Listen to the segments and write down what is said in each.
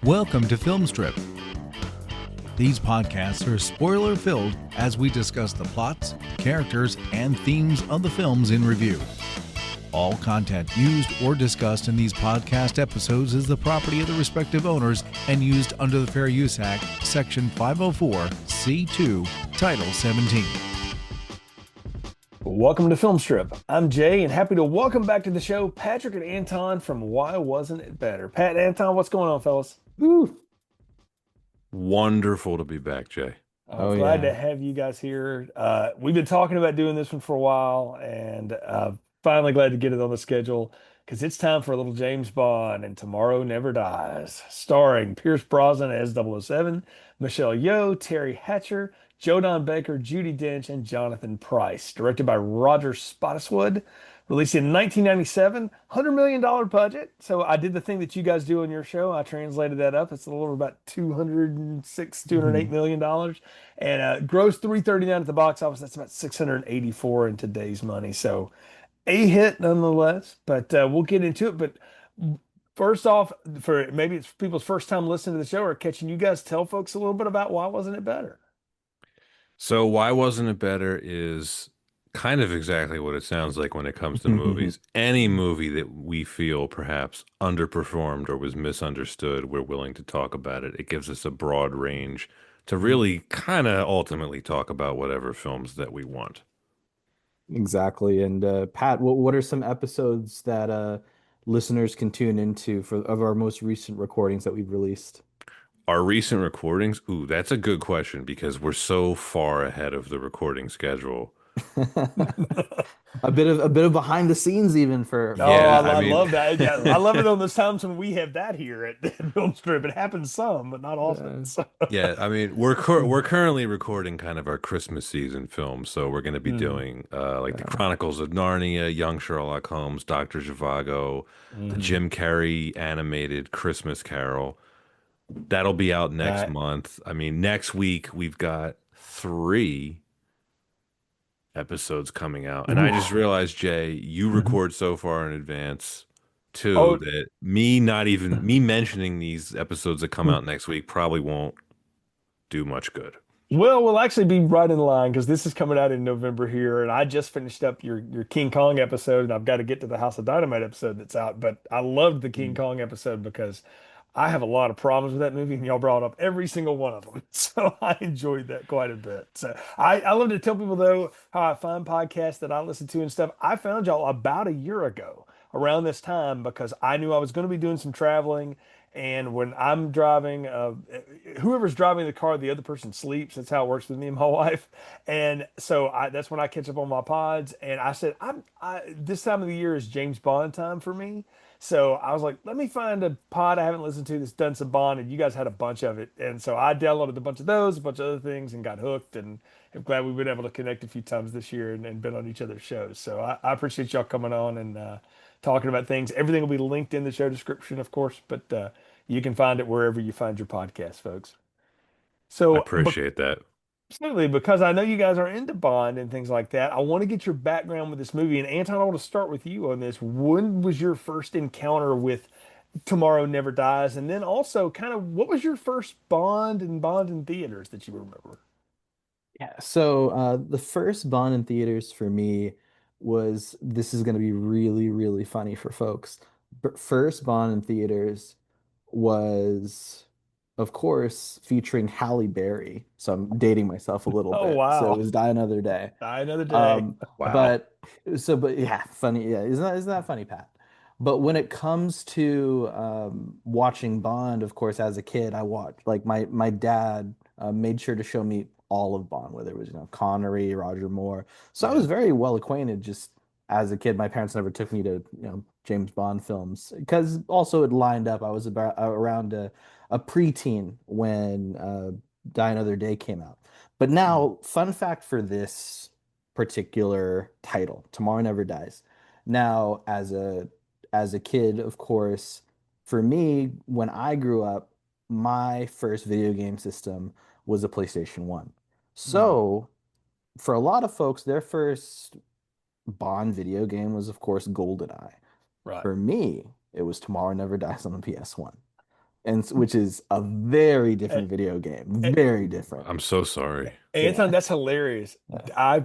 Welcome to Film Strip. These podcasts are spoiler-filled as we discuss the plots, characters, and themes of the films in review. All content used or discussed in these podcast episodes is the property of the respective owners and used under the Fair Use Act, Section 504, C2, Title 17. Welcome to Film Strip. I'm Jay, and happy to welcome back to the show Patrick and Anton from Why Wasn't It Better? Pat and Anton, what's going on, fellas? Woo. Wonderful to be back, Jay. I'm glad to have you guys here. We've been talking about doing this one for a while, and finally glad to get it on the schedule because it's time for a little James Bond and Tomorrow Never Dies, starring Pierce Brosnan as 007, Michelle Yeoh, Terry Hatcher, Joe Don Baker, Judi Dench, and Jonathan Pryce. Directed by Roger Spottiswoode. Released in 1997, $100 million budget. So I did the thing that you guys do on your show. I translated that up. It's a little over about $208 million. And grossed 339 at the box office. That's about 684 in today's money. So a hit nonetheless, but we'll get into it. But first off, for maybe it's people's first time listening to the show or catching you guys, tell folks a little bit about Why Wasn't It Better? So Why Wasn't It Better is kind of exactly what it sounds like when it comes to movies. Any movie that we feel perhaps underperformed or was misunderstood, we're willing to talk about it. It gives us a broad range to really kind of ultimately talk about whatever films that we want. Exactly. And Pat, what are some episodes that listeners can tune into of our most recent recordings that we've released? Our recent recordings? Ooh, that's a good question because we're so far ahead of the recording schedule. A bit of behind the scenes even for I love that. Yeah, I love it on those times when we have that here at Film Strip. It happens some, but not often. So. Yeah, I mean, we're currently recording kind of our Christmas season film, so we're going to be doing the Chronicles of Narnia, Young Sherlock Holmes, Dr. Zhivago, the Jim Carrey animated Christmas Carol. That'll be out next month. I mean, next week we've got 3 episodes coming out. And I just realized, Jay, you record so far in advance too that me mentioning these episodes that come out next week probably won't do much good. Well, we'll actually be right in line because this is coming out in November here, and I just finished up your King Kong episode, and I've got to get to the House of Dynamite episode that's out. But I loved the King Kong episode because I have a lot of problems with that movie, and y'all brought up every single one of them. So I enjoyed that quite a bit. So I love to tell people, though, how I find podcasts that I listen to and stuff. I found y'all about a year ago around this time because I knew I was going to be doing some traveling. And when I'm driving, whoever's driving the car, the other person sleeps. That's how it works with me and my wife. And so that's when I catch up on my pods. And I said, this time of the year is James Bond time for me. So I was like, let me find a pod I haven't listened to that's done some Bond, and you guys had a bunch of it. And so I downloaded a bunch of those, a bunch of other things, and got hooked. And I'm glad we've been able to connect a few times this year and been on each other's shows. So I appreciate y'all coming on and talking about things. Everything will be linked in the show description, of course, but you can find it wherever you find your podcast, folks. So I appreciate that. Absolutely, because I know you guys are into Bond and things like that. I want to get your background with this movie. And Anton, I want to start with you on this. When was your first encounter with Tomorrow Never Dies? And then also, kind of, what was your first Bond in theaters that you remember? Yeah. So the first Bond in theaters for me was this is going to be really, really funny for folks. But first Bond in theaters was, of course, featuring Halle Berry. So I'm dating myself a little Oh, bit. wow. So it was Die Another Day. Die Another Day. Wow. But yeah, funny. Yeah, isn't that funny, Pat? But when it comes to watching Bond, of course, as a kid, I watched like my dad made sure to show me all of Bond, whether it was Connery, Roger Moore. So I was very well acquainted just as a kid. My parents never took me to James Bond films because also it lined up. I was about around a preteen when Die Another Day came out. But now, fun fact for this particular title, Tomorrow Never Dies. Now, as a kid, of course, for me, when I grew up, my first video game system was a PlayStation 1. So for a lot of folks, their first Bond video game was, of course, GoldenEye. Right. For me, it was Tomorrow Never Dies on the PS1, which is a very A- different video game. a- Very different. I'm so sorry. Anton, Yeah. that's hilarious. I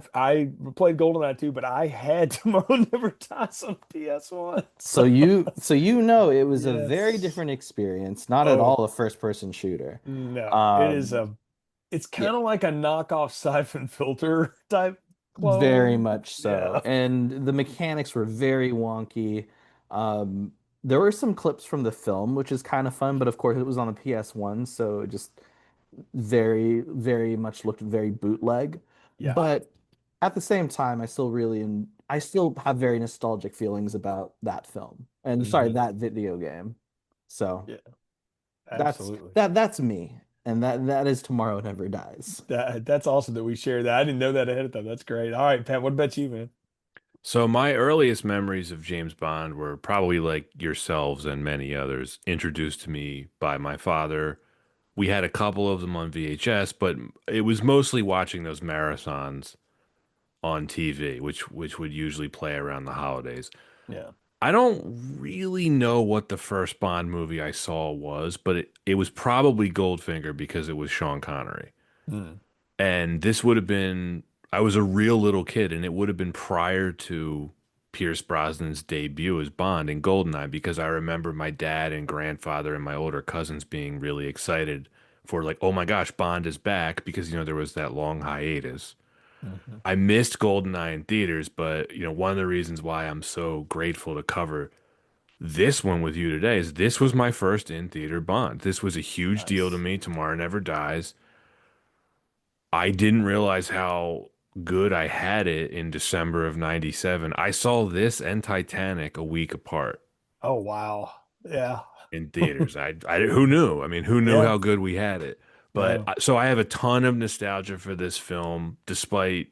played GoldenEye too, but I had Tomorrow Never Dies on PS1. So you know it was a very Yes. different experience, not at Oh all a first person shooter. no, it is Um, a. It's yeah, kind of like a knockoff Siphon Filter type very clone. much so. Yeah. And the mechanics were very wonky. Um, there were some clips from the film, which is kind of fun, but of course it was on the PS1, so it just very, very much looked very bootleg. Yeah. But at the same time, I still have very nostalgic feelings about that film. And sorry, Hmm. that video game. So Yeah. that's Absolutely. that's me. And that is Tomorrow Never Dies. That's awesome that we share that. I didn't know that ahead of time. That's great. All right, Pat, what about you, man? So my earliest memories of James Bond were probably like yourselves and many others, introduced to me by my father. We had a couple of them on VHS, but it was mostly watching those marathons on TV, which would usually play around the holidays. Yeah. I don't really know what the first Bond movie I saw was, but it was probably Goldfinger because it was Sean Connery. Hmm. And this would have been, I was a real little kid, and it would have been prior to Pierce Brosnan's debut as Bond in Goldeneye, because I remember my dad and grandfather and my older cousins being really excited for, like, oh my gosh, Bond is back, because, there was that long hiatus. Hmm. I missed Goldeneye in theaters, but, one of the reasons why I'm so grateful to cover this one with you today is this was my first in theater Bond. This was a huge deal to Nice. me. Tomorrow Never Dies. I didn't realize how good I had it in December of 97. I saw this and Titanic a week apart Oh, wow. Yeah. in theaters. Who knew? I mean, who knew Yeah. how good we had it? But No. so I have a ton of nostalgia for this film, despite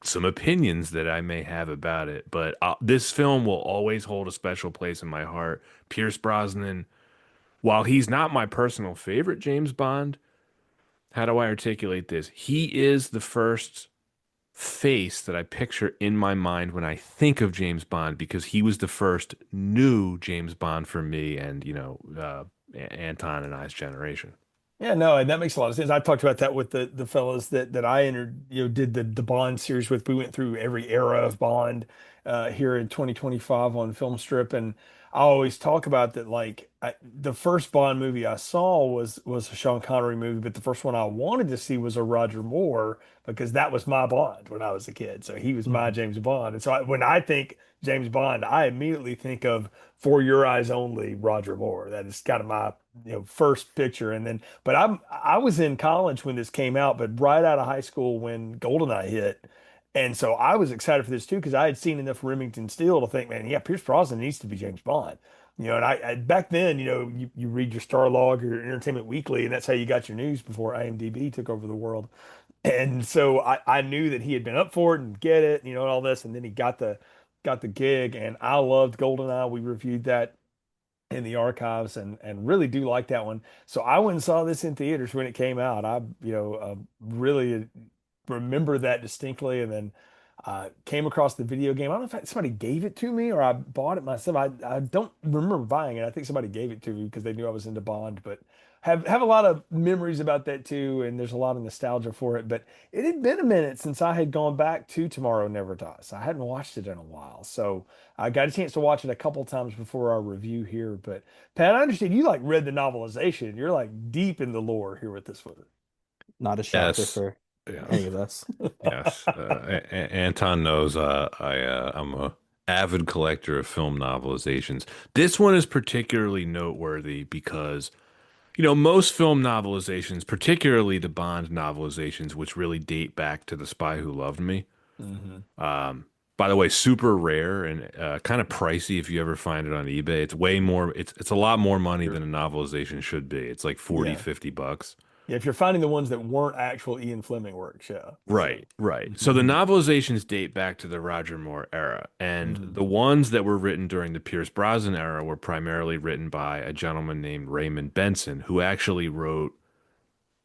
some opinions that I may have about it. But this film will always hold a special place in my heart. Pierce Brosnan, while he's not my personal favorite James Bond, how do I articulate this? He is the first face that I picture in my mind when I think of James Bond because he was the first new James Bond for me and, Anton and I's generation. Yeah, no, and that makes a lot of sense. I talked about that with the fellows that I entered, did the Bond series with. We went through every era of Bond here in 2025 on Film Strip, and I always talk about that. Like the first Bond movie I saw was a Sean Connery movie, but the first one I wanted to see was a Roger Moore because that was my Bond when I was a kid. So he was my Mhm. James Bond, and so when I think James Bond, I immediately think of For Your Eyes Only, Roger Moore. That is kind of my first picture, and then but I was in college when this came out, but right out of high school when GoldenEye hit. And so I was excited for this too because I had seen enough Remington Steele to think, man, yeah, Pierce Brosnan needs to be James Bond. And I back then, you read your Star Log or Entertainment Weekly, and that's how you got your news before IMDb took over the world. And so I knew that he had been up for it and get it, and all this, and then he got the gig, and I loved GoldenEye. We reviewed that in the archives and really do like that one. So I went and saw this in theaters when it came out. I really remember that distinctly, and then came across the video game. I don't know if somebody gave it to me or I bought it myself. I don't remember buying it. I think somebody gave it to me because they knew I was into Bond, but have a lot of memories about that too, and there's a lot of nostalgia for it. But it had been a minute since I had gone back to Tomorrow Never Dies. I hadn't watched it in a while, so I got a chance to watch it a couple times before our review here. But Pat, I understand you like read the novelization. You're like deep in the lore here with this one. Not a shocker Yes. for any Yes. of us. Yes. Anton knows I'm a avid collector of film novelizations. This one is particularly noteworthy because most film novelizations, particularly the Bond novelizations, which really date back to The Spy Who Loved Me. Hmm. Um, by the way, super rare and kind of pricey if you ever find it on eBay. It's way more, it's a lot more money Sure. than a novelization should be. It's like 40, Yeah. 50 bucks. Yeah, if you're finding the ones that weren't actual Ian Fleming works, yeah. So, Right, right. So the mhm, novelizations date back to the Roger Moore era, and mhm. the ones that were written during the Pierce Brosnan era were primarily written by a gentleman named Raymond Benson, who actually wrote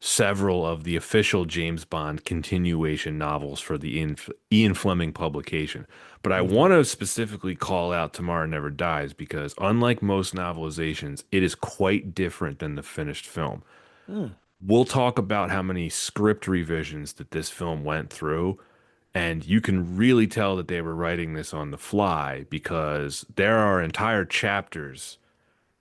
several of the official James Bond continuation novels for the Ian Fleming publication. But I Hmm. want to specifically call out Tomorrow Never Dies because, unlike most novelizations, it is quite different than the finished film. Mm. We'll talk about how many script revisions that this film went through, and you can really tell that they were writing this on the fly because there are entire chapters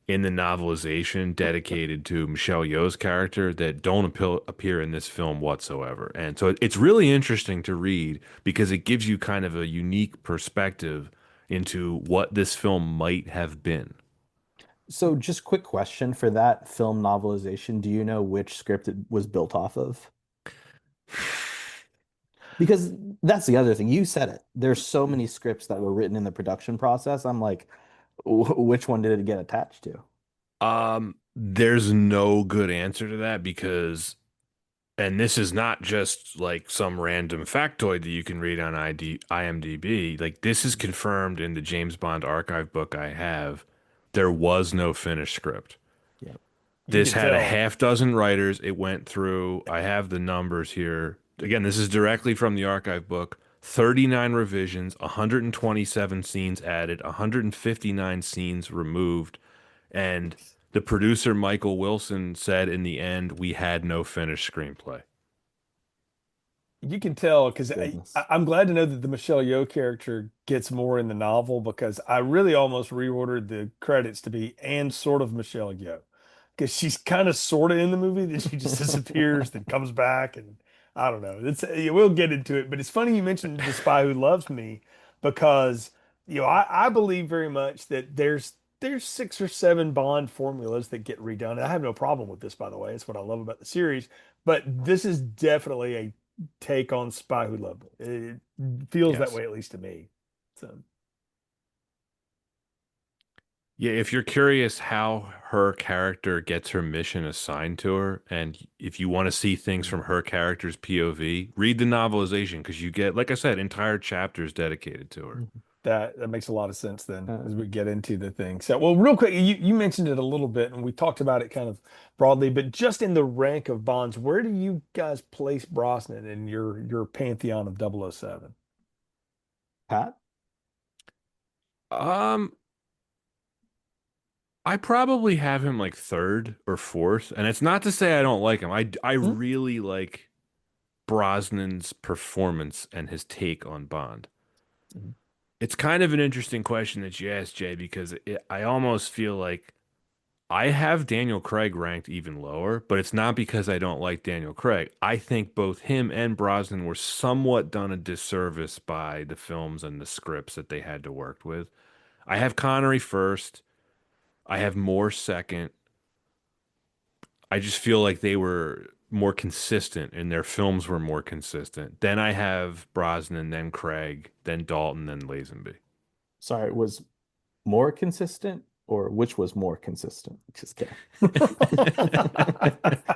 in the novelization dedicated to Michelle Yeoh's character that don't appear in this film whatsoever. And so it's really interesting to read because it gives you kind of a unique perspective into what this film might have been. So, just quick question for that film novelization. Do you know which script it was built off of? Because that's the other thing. You said it. There's so many scripts that were written in the production process. I'm like, which one did it get attached to? There's no good answer to that because, and this is not just like some random factoid that you can read on IMDb. Like this is confirmed in the James Bond archive book I have. There was no finished script. Yeah. You This can had a tell. half dozen writers. It went through, I have the numbers here. Again, this is directly from the archive book. 39 revisions, 127 scenes added, 159 scenes removed. And the producer, Michael Wilson, said in the end, we had no finished screenplay. You can tell because Goodness. I'm glad to know that the Michelle Yeoh character gets more in the novel because I really almost reordered the credits to be and sort of Michelle Yeoh because she's kind of sort of in the movie, then she just disappears, then comes back, and I don't know. We'll get into it, but it's funny you mentioned The Spy Who Loves Me because I believe very much that there's 6 or 7 Bond formulas that get redone. And I have no problem with this, by the way. It's what I love about the series. But this is definitely a take on Spy Who Loved Me. It feels that Yes. way, at least to me. So, Yeah, if you're curious how her character gets her mission assigned to her, and if you want to see things from her character's POV, read the novelization because you get, like I said, entire chapters dedicated to her. Mhm. that makes a lot of sense then Uh, as we get into the thing. So, well, real quick, you mentioned it a little bit, and we talked about it kind of broadly, but just in the rank of Bonds, where do you guys place Brosnan in your pantheon of 007? Pat? Um, I probably have him like third or fourth, and it's not to say I don't like him. I Hmm? really like Brosnan's performance and his take on Bond. Mhm. It's kind of an interesting question that you asked, Jay, because I almost feel like I have Daniel Craig ranked even lower, but it's not because I don't like Daniel Craig. I think both him and Brosnan were somewhat done a disservice by the films and the scripts that they had to work with. I have Connery first. I have Moore second. I just feel like they were more consistent and their films were more consistent. Then I have Brosnan, then Craig, then Dalton, then Lazenby. Sorry, was more consistent or which was more consistent? Just kidding.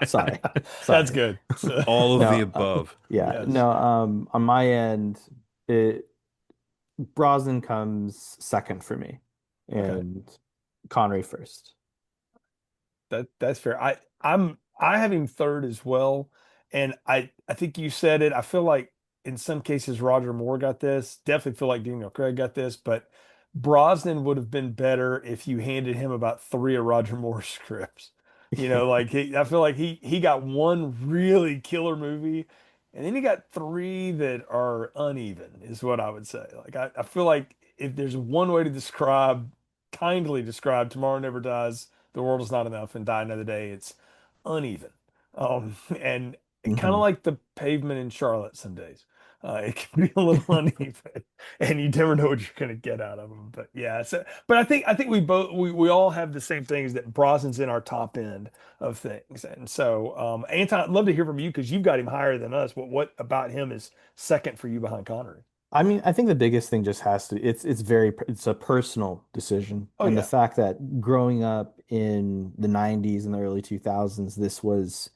Sorry. That's Sorry. good. So, All of the No, above. yeah, yes. no, on my end, it Brosnan comes second for me Okay. and Connery first. That's fair. I have him third as well, and I think you said it. I feel like in some cases Roger Moore got this. Definitely feel like Daniel Craig got this, but Brosnan would have been better if you handed him about 3 of Roger Moore's scripts. Like I feel like he got one really killer movie, and then he got 3 that are uneven, is what I would say. Like I feel like if there's one way to kindly describe Tomorrow Never Dies, The World Is Not Enough, and Die Another Day, it's uneven. And kind of Mhm. like the pavement in Charlotte some days. It can be a little uneven, and you never know what you're going to get out of them. But yeah, but I think we all have the same things that Brosnan's in our top end of things. And so, Anton, I'd love to hear from you because you've got him higher than us. What about him is second for you behind Connery? I mean, I think the biggest thing just has to it's a personal decision. Oh And the yeah. fact that growing up in the 90s and the early 2000s, this was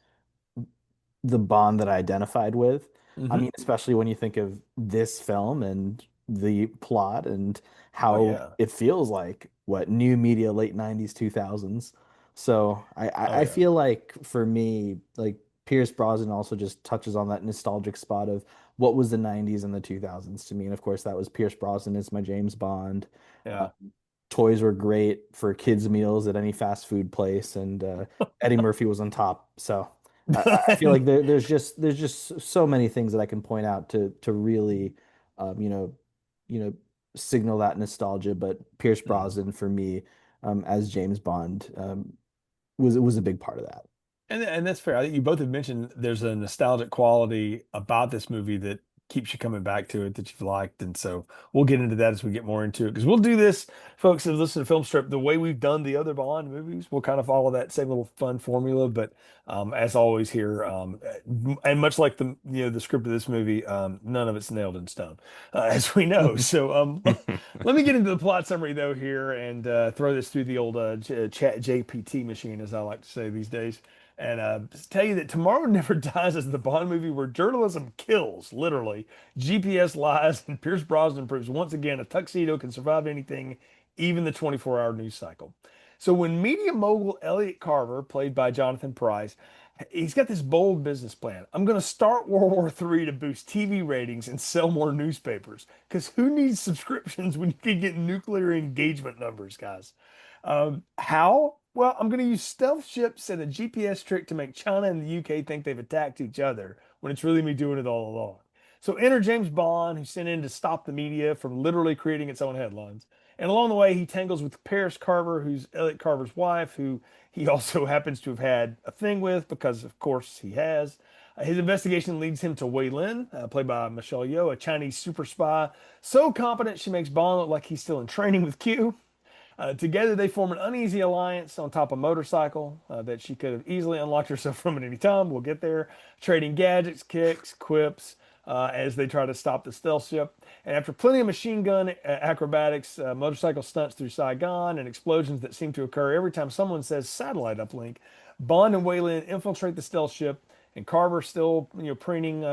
the Bond that I identified with. I Hmm. mean, especially when you think of this film and the plot and Oh how yeah. it feels like what new media late 90s, 2000s. So I, Oh I I yeah. feel like for me, like Pierce Brosnan also just touches on that nostalgic spot of what was the 90s and the 2000s to me. And of course, that was Pierce Brosnan as my James Bond. Yeah. Toys were great for kids' meals at any fast food place, and Eddie Murphy was on top. So I feel like there's just so many things that I can point out to really, um, you know, you know, signal that nostalgia. But Pierce Brosnan for me, as James Bond, was a big part of that. And that's fair. I think you both have mentioned there's a nostalgic quality about this movie that keeps you coming back to it that you've liked. And so we'll get into that as we get more into it. Because we'll do this, folks, that listen to Film Strip, the way we've done the other Bond movies. We'll kind of follow that same little fun formula. But as always here, and much like the script of this movie, none of it's nailed in stone, as we know. So let me get into the plot summary though here and throw this through the old chat JPT machine, as I like to say these days. And tell you that Tomorrow Never Dies is the Bond movie where journalism kills, literally. GPS lies, and Pierce Brosnan proves once again a tuxedo can survive anything, even the 24-hour news cycle. So when media mogul Elliot Carver, played by Jonathan Pryce, he's got this bold business plan. I'm going to start World War III to boost TV ratings and sell more newspapers. Because who needs subscriptions when you can get nuclear engagement numbers, guys? How? Well, I'm going to use stealth ships and a GPS trick to make China and the UK think they've attacked each other when it's really me doing it all along. So enter James Bond, who's sent in to stop the media from literally creating its own headlines. And along the way, he tangles with Paris Carver, who's Elliot Carver's wife, who he also happens to have had a thing with because, of course, he has. His investigation leads him to Wei Lin, played by Michelle Yeoh, a Chinese super spy, so competent she makes Bond look like he's still in training with Q. Together, they form an uneasy alliance on top of a motorcycle that she could have easily unlocked herself from at any time. We'll get there. Trading gadgets, kicks, quips as they try to stop the stealth ship. And after plenty of machine gun acrobatics, motorcycle stunts through Saigon, and explosions that seem to occur every time someone says satellite uplink, Bond and Wei Lin infiltrate the stealth ship. And Carver, still preening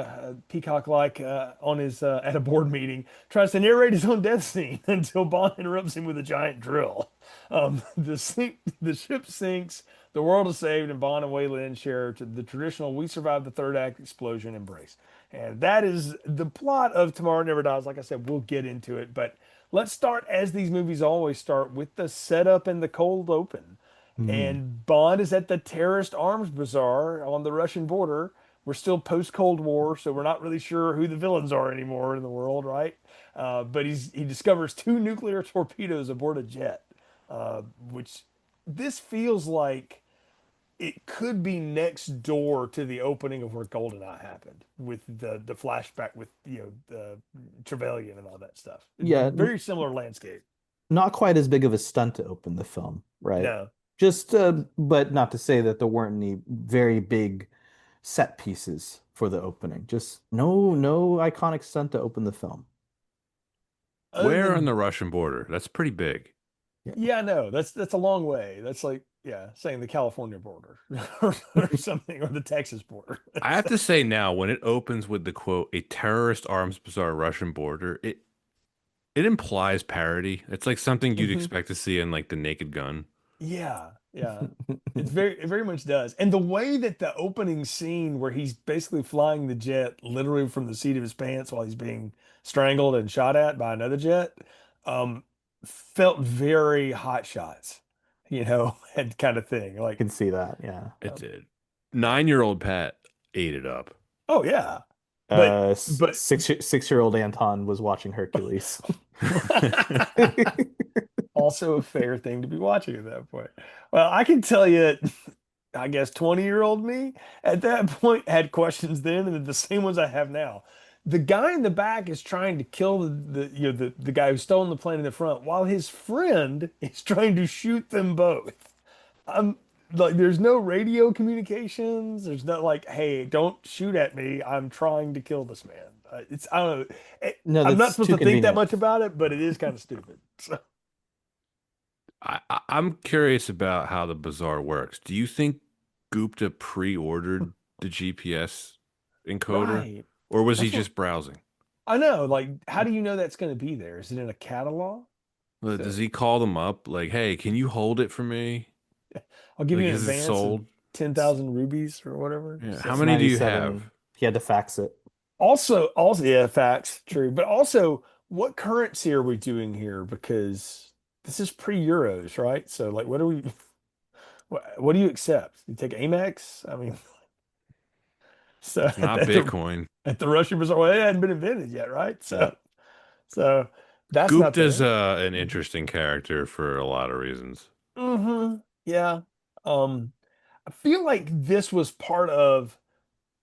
peacock-like on his at a board meeting, tries to narrate his own death scene until Bond interrupts him with a giant drill. The ship sinks, the world is saved, and Bond and Wei Lin share the traditional "We survived the third act" explosion embrace. And that is the plot of Tomorrow Never Dies. Like I said, we'll get into it, but let's start as these movies always start with the setup and the cold open. Mm. And Bond is at the terrorist arms bazaar on the Russian border. We're still post Cold War, so we're not really sure who the villains are anymore in the world, right? But he discovers two nuclear torpedoes aboard a jet, which this feels like it could be next door to the opening of where GoldenEye happened with the flashback with the Trevelyan and all that stuff. Yeah, Very similar landscape. not quite as big of a stunt to open the film, right? No. Just, but not to say that there weren't any very big set pieces for the opening. Just no iconic stunt to open the film. Where on the Russian border? That's pretty big. Yeah, no, that's a long way. That's like, yeah, saying the California border or something, or the Texas border. I have to say now, when it opens with the quote, "A terrorist arms bazaar Russian border," it implies parody. It's like something you'd Mhm. expect to see in like The Naked Gun. Yeah, yeah. It very much does. And the way that the opening scene where he's basically flying the jet literally from the seat of his pants while he's being strangled and shot at by another jet, um, felt very Hot Shots, and kind of thing. I Like, can see that, yeah. It did. 9-year-old Pat ate it up. oh yeah. But 6-year-old Anton was watching Hercules. also a fair thing to be watching at that point. Well, I can tell you, I guess 20-year-old me at that point had questions then, and the same ones I have now. The guy in the back is trying to kill the guy who's stolen the plane in the front, while his friend is trying to shoot them both. I'm like, there's no radio communications. There's no like, hey, don't shoot at me. I'm trying to kill this man. I don't know. No, I'm not that's supposed too to think that convenient. much about it, but it is kind of stupid. So. I'm curious about how the bazaar works. Do you think Gupta pre-ordered the GPS encoder, Right. or was he That's what just browsing? I know. Like, how do you know that's going to be there? Is it in a catalog? Does So he call them up like, "Hey, can you hold it for me? I'll give you Like, an is it advance, and sold?" 10,000 rubies or whatever. Yeah. So How It's many do you 97. have? He had to fax it. also, yeah, facts, true. But also, what currency are we doing here? Because this is pre-Euros, right? So, like, what do we, what do you accept? You take Amex? I mean, so It's not Bitcoin. at the Russian Bazaar, well, it hadn't been invented yet, right? Yeah. So that's not Gupta's there. an interesting character for a lot of reasons. Yeah. Um, I feel like this was part of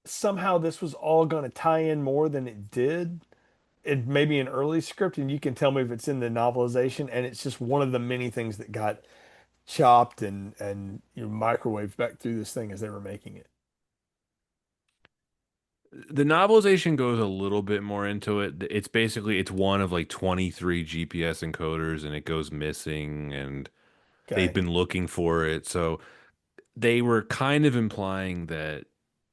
somehow this was all going to tie in more than it did. It may be an early script, and you can tell me if it's in the novelization, and it's just one of the many things that got chopped and microwaved back through this thing as they were making it. The novelization goes a little bit more into it. It's basically it's one of like 23 GPS encoders and it goes missing and they've Okay. been looking for it. So they were kind of implying that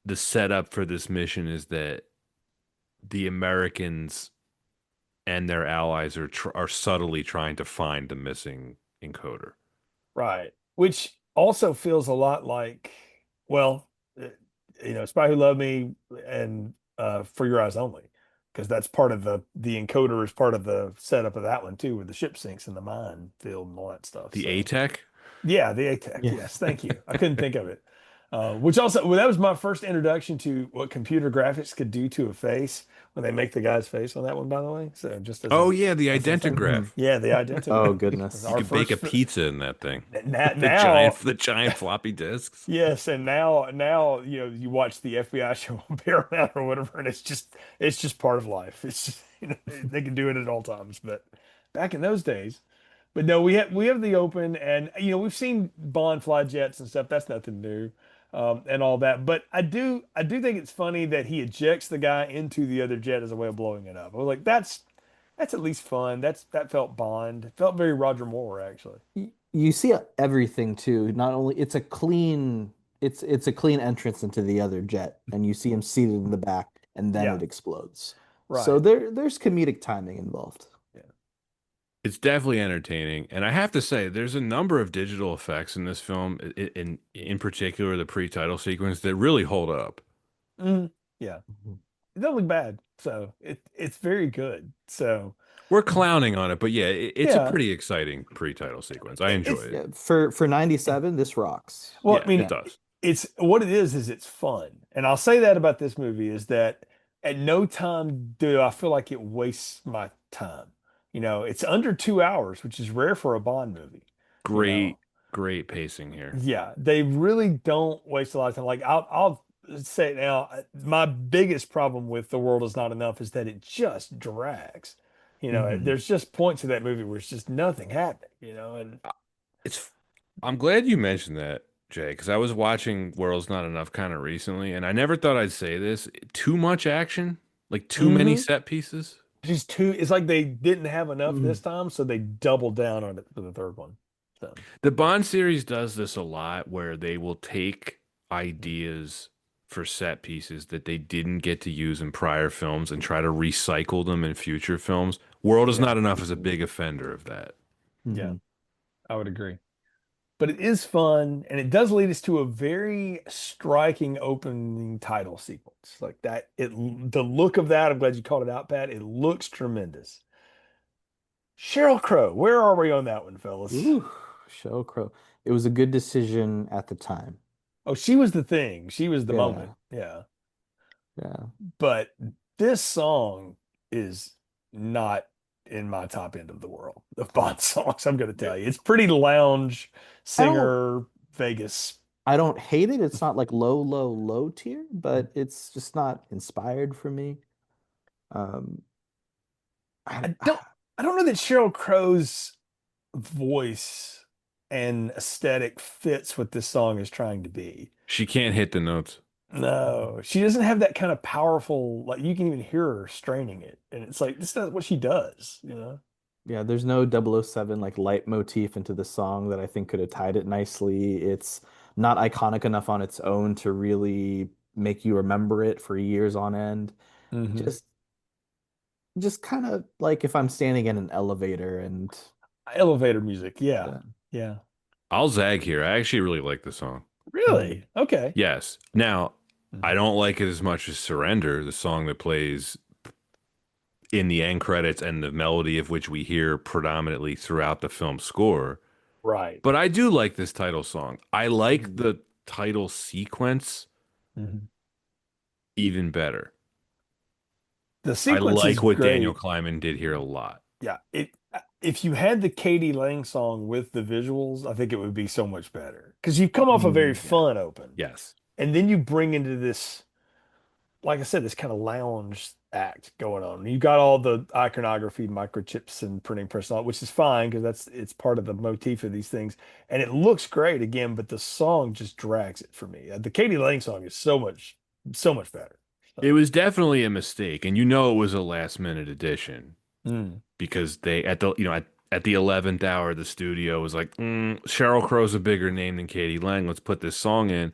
the setup for this mission is that the Americans and their allies are subtly trying to find the missing encoder. Right. Which also feels a lot like, well, uh, Spy Who Loved Me and For Your Eyes Only, because that's part of the encoder is part of the setup of that one too, where the ship sinks in the mine field and all that stuff. The So ATEC? yeah, the ATEC. Yeah. Yes, thank you. I couldn't think of it. Which also, well, that was my first introduction to what computer graphics could do to a face when they make the guy's face on that one, by the way. So just Oh yeah, the as a thing. Mhm. identigraph. Yeah, the Oh, identity was goodness. You our could bake first. a pizza in that thing. Now, The now, giant floppy disks. yes, and now you watch the FBI show on Paramount or whatever, and it's just part of life. It's just they can do it at all times, but back in those days. But no, we have the open, and we've seen Bond fly jets and stuff. That's nothing new, and all that. But I do think it's funny that he ejects the guy into the other jet as a way of blowing it up. I was like, that's at least fun. That felt Bond. It felt very Roger Moore actually. You see everything too. Not only it's a clean entrance into the other jet, and you see him seated in the back, and then Yeah, it explodes. So right. there's comedic timing involved. Yeah. It's definitely entertaining, and I have to say, there's a number of digital effects in this film, in particular the pre-title sequence, that really hold up. Yeah. Mhm. It doesn't look bad, so it's very good. So We're clowning on it, but yeah, it's a yeah, pretty exciting pre-title sequence. I enjoy it's it. Yeah, for 97, this rocks. well, I Yeah, mean, it does. it's what it is it's fun. And I'll say that about this movie is that at no time do I feel like it wastes my time. It's under 2 hours, which is rare for a Bond movie. You know, Great, great pacing here. yeah, they really don't waste a lot of time. Like I'll say it now, my biggest problem with The World Is Not Enough is that it just drags. Mhm. There's just points of that movie where it's just nothing happening, and It's. I'm glad you mentioned that, Jay, because I was watching World's Not Enough kind of recently, and I never thought I'd say this. Too much action, like too many hmm set pieces. it's like they didn't have enough Mm. this time, so they doubled down on it for the third one. So The Bond series does this a lot where they will take ideas for set pieces that they didn't get to use in prior films and try to recycle them in future films. World Is yeah, Not Enough is a big offender of that. yeah, Mhm. I would agree. But it is fun, and it does lead us to a very striking opening title sequence. Like that, the look of that, I'm glad you called it out, Pat. It looks tremendous. Cheryl Crow, where are we on that one, fellas? Ooh, Sheryl Crow. It was a good decision at the time. Oh, she was the thing. She was the moment. Yeah, Yeah. yeah. But this song is not in my top end of the world of Bond songs, I'm going to tell you. It's pretty lounge, I don't singer, Vegas. I don't hate it. It's not like low, low, low tier, but it's just not inspired for me. Um, I, I don't I don't know that Cheryl Crow's voice and aesthetic fits what this song is trying to be. She can't hit the notes. No, she doesn't have that kind of powerful, like you can even hear her straining it. And it's like, this is not what she does. yeah, there's no 007 like leitmotif into the song that I think could have tied it nicely. It's not iconic enough on its own to really make you remember it for years on end. hmm Just just kind of like if I'm standing in an elevator and Elevator music. Yeah. yeah. Yeah. I'll zag here. I actually really like the song. Really? Okay. Yes. Now, I Mhm. don't like it as much as Surrender, the song that plays in the end credits and the melody of which we hear predominantly throughout the film score. Right. But I do like this title song. I like Mhm. the title sequence Mhm. even better. The I sequence is like what Daniel great. Kleinman did here a lot. Yeah. If you had the Katie Lang song with the visuals, I think it would be so much better. Because you come off a very Yeah. fun open, Yes. and then you bring into this, like I said, this kind of lounge act going on. You got all the iconography, microchips, and printing press on, which is fine because it's part of the motif of these things, and it looks great again. But the song just drags it for me. The Katie Lang song is so much better. It So, was definitely a mistake, and you know it was a last minute addition mm, because they at the 11th hour the studio was like, Cheryl Crow's a bigger name than Katie Lang. Let's put this song in.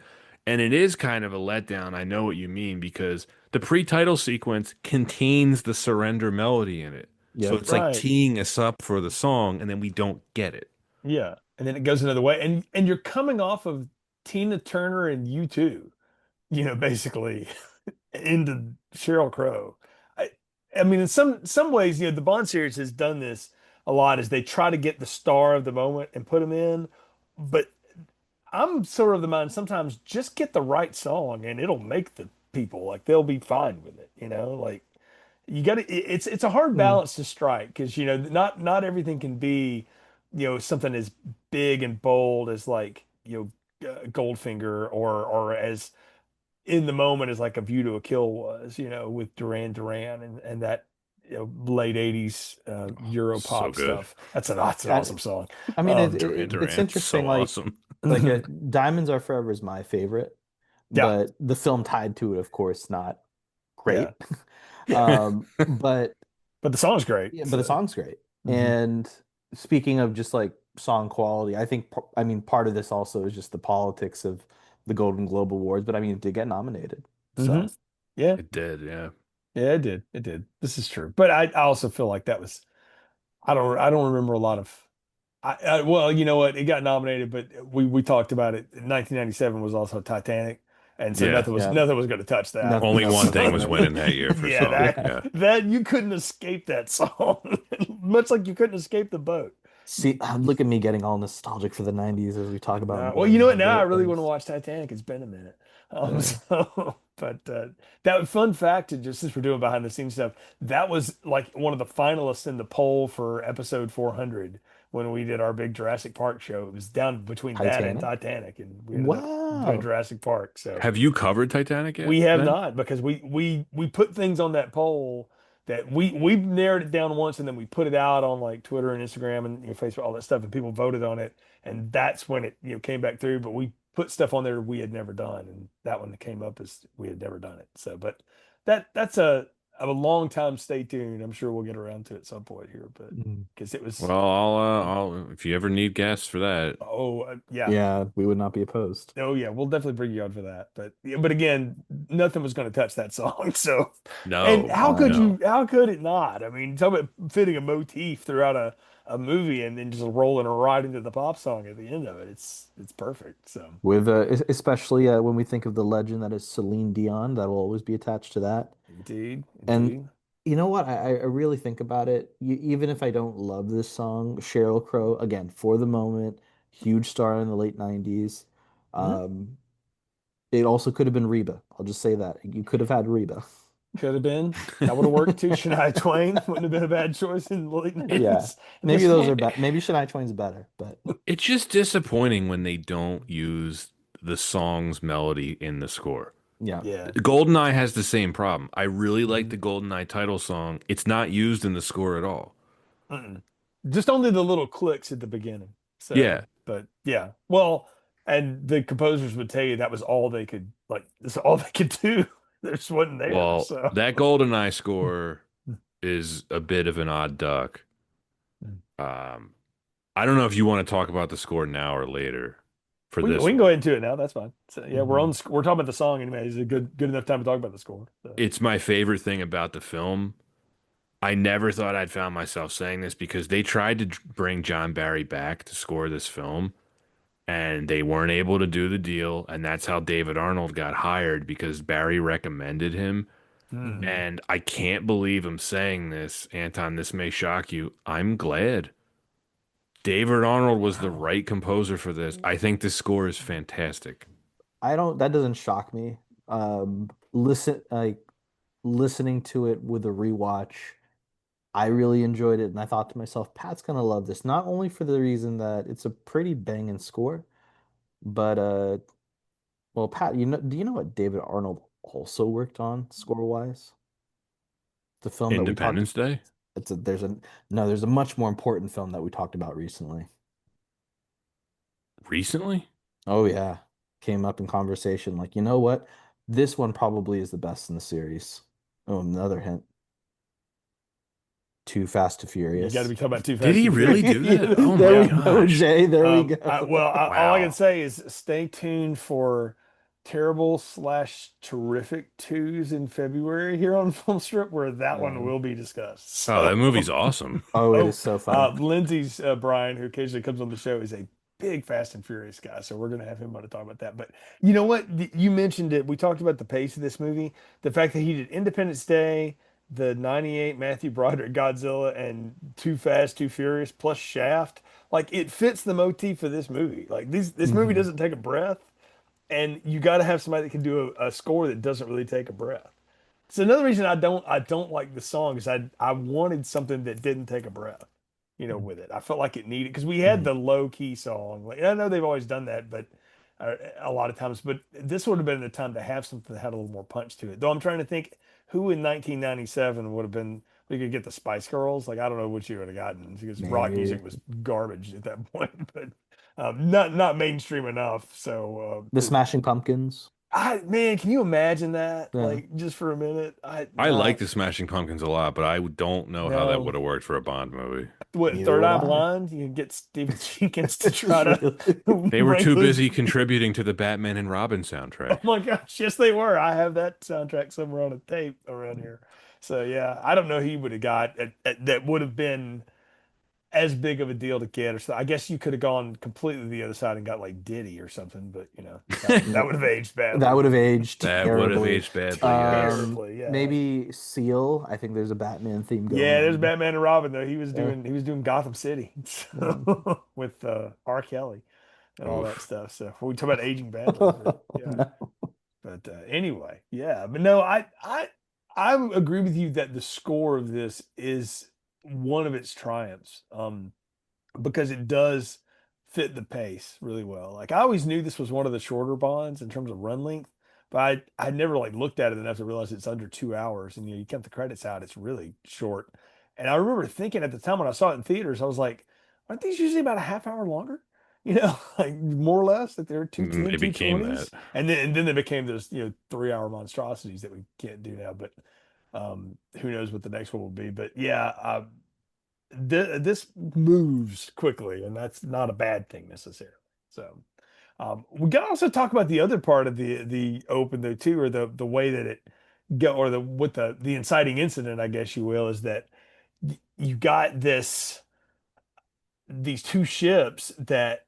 And it is kind of a letdown. I know what you mean because the pre-title sequence contains the surrender melody in it. So Yep. it's like right, teeing us up for the song, and then we don't get it. yeah, and then it goes another way, and you're coming off of Tina Turner and U2, basically into Cheryl Crow. I, I mean, in some ways, the Bond series has done this a lot, is they try to get the star of the moment and put them in, but I'm sort of the mind sometimes just get the right song and it'll make the people like they'll be fine with it, like you got to it's a hard Mm. balance to strike because not everything can be something as big and bold as like Goldfinger or as in the moment as like A View to a Kill was, with Duran Duran and that late 80s Euro So pop good. stuff. That's an I, awesome song. I mean, Um Duran it's Duran, interesting. so awesome. Diamonds Are Forever is my favorite, yeah, but the film tied to it, of course, not yeah. great. But But the song's great. yeah, but the So song's great. mhm. And speaking of just like song quality, I mean, part of this also is just the politics of the Golden Globe Awards, but I mean, it did get nominated. Mhm. So, Yeah. It did, yeah. Yeah, it did. It did. This is true. But I also feel like that was I don't remember a lot of well, you know what? It got nominated, but we talked about it. 1997 was also Titanic, and so Yeah. yeah, nothing was going to touch that. Only nothing one was thing gonna was make it. winning that year for Yeah, song. that Yeah. Yeah. that you couldn't escape that song, much like you couldn't escape the boat. See, look at me getting all nostalgic for the 90s as we talk about No, well, you know what? Now I great really want to things. watch Titanic. It's been a minute. Yeah. So, but that fun fact, and just since we're doing behind the scenes stuff, that was like one of the finalists in the poll for episode 400 when we did our big Jurassic Park show. It was down between that and Titanic. Titanic, and we ended up doing Wow. Jurassic Park. So Have you covered Titanic yet we have then? not because we put things on that poll that we narrowed it down once and then we put it out on like Twitter and Instagram and Facebook, all that stuff, and people voted on it, and that's when it came back through. But we put stuff on there we had never done, and that one that came up is we had never done it. So, but that's a long time. Stay tuned. I'm sure we'll get around to it at some point here, but Mm. because it was Well, I'll if you ever need guests for that. yeah. Yeah, we would not be opposed. Oh yeah, we'll definitely bring you on for that. But yeah, but again, nothing was going to touch that song. So, and No, No. no. how could it not? I mean, talk about fitting a motif throughout a movie and then just rolling right into the pop song at the end of it. It's perfect. So, With especially when we think of the legend that is Celine Dion, that will always be attached to that. indeed, And indeed. you know what? I really think about it. Even if I don't love this song, Sheryl Crow, again, for the moment, huge star in the late 90s. Mhm. Um, it also could have been Reba. I'll just say that. You could have had Reba. Could have been. That would have worked too. Shania Twain wouldn't have been a bad choice in the late Yeah. 90s. At Maybe this those are point. better. Maybe Shania Twain's better, but It's just disappointing when they don't use the song's melody in the score. yeah. Yeah. GoldenEye has the same problem. I really like Mhm. the GoldenEye title song. It's not used in the score at all. Mm-mm. Just only the little clicks at the beginning. So, Yeah. but yeah. Well, and the composers would tell you that was all they could like. That's all they could do. There just wasn't there. Well, So, that GoldenEye score is a bit of an odd duck. Um, I don't know if you want to talk about the score now or later for we this can go one. ahead into it now. That's fine. So yeah, Mhm. we're talking about the song anyway. It's a good enough time to talk about the score. So. It's my favorite thing about the film. I never thought I'd found myself saying this because they tried to bring John Barry back to score this film, and they weren't able to do the deal, and that's how David Arnold got hired because Barry recommended him. Hmm. Mhm. And I can't believe I'm saying this, Anton, this may shock you. I'm glad. David Arnold was the Wow. right composer for this. I think this score is fantastic. I don't, that doesn't shock me. Listening to it with a rewatch, I really enjoyed it, and I thought to myself, Pat's gonna love this, not only for the reason that it's a pretty banging score, but well, Pat, do you know what David Arnold also worked on score-wise? The film that we talked, Independence Day? there's a no, there's a much more important film that we talked about recently. Recently? Oh yeah, came up in conversation. Like, you know what? This one probably is the best in the series. Oh, another hint. Too Fast to You got to Furious. be talking about Too Did Fast, he Too really Furious. do that? Oh There my we Yeah. go, gosh. Jay. There we go. All I can Wow. say is stay tuned for terrible slash terrific twos in February here on Film Strip, where that one Man. will be discussed. Oh, that movie's So, awesome. Oh, it is oh, so funny. Lindsay's Brian, who occasionally comes on the show, is a big Fast and Furious guy, so we're gonna have him on to talk about that. But you know what? You mentioned it. We talked about the pace of this movie, the fact that he did Independence Day, the '98 Matthew Broderick Godzilla, and Too Fast, Too Furious, plus Shaft. Like it fits the motif of this movie. Like this movie Mhm. doesn't take a breath, and you got to have somebody that can do a score that doesn't really take a breath. It's another reason I don't like the song is I wanted something that didn't take a breath, with it. I felt like it needed because we had Mhm. the low key song. Like I know they've always done that, but a lot of times. But this would have been the time to have something that had a little more punch to it. Though I'm trying to think who in 1997 would have been. We could get the Spice Girls. Like I don't know what you would have gotten because rock Maybe music was garbage at that point, but not mainstream enough. So the Smashing Pumpkins. man, can you imagine that? Yeah. Like just for a minute, I I like no. the Smashing Pumpkins a lot, but I don't know how that would No. have worked for a Bond movie. What, Neither Third would Eye I. Blind? You can get Stephen Jenkins to try to Really. They were wrangle too his. busy contributing to the Batman and Robin Oh soundtrack. my gosh, yes they were. I have that soundtrack somewhere on a tape around here. So yeah, I don't know who he would have got that would have been as big of a deal to get. Or so I guess you could have gone completely the other side and got like Diddy or something, but that would have aged That badly. would have aged That would have terribly. aged badly, yes. Terribly, yeah. Maybe Seal. I think there's a Batman theme going Yeah, there's on. Batman and Robin though. Yeah. He was doing Gotham City Yeah. with R. Kelly and all that Oof. stuff. So we talk about aging badly, but yeah. No. But anyway, yeah. But no, I agree with you that the score of this is one of its triumphs. Because it does fit the pace really well. Like I always knew this was one of the shorter Bonds in terms of run length, but I never like looked at it enough to realize it's under 2 hours. And you count the credits out, it's really short. And I remember thinking at the time when I saw it in theaters, I was like, aren't these usually about a half hour longer? Like more or less, like they're They 210, became that. 220s. And then they became those, 3 hour monstrosities that we can't do now. But who knows what the next one will be. But yeah, this moves quickly, and that's not a bad thing necessarily. So we got to also talk about the other part of the open though too, or the way that it go, or the inciting incident, I guess you will, is that you got these two ships that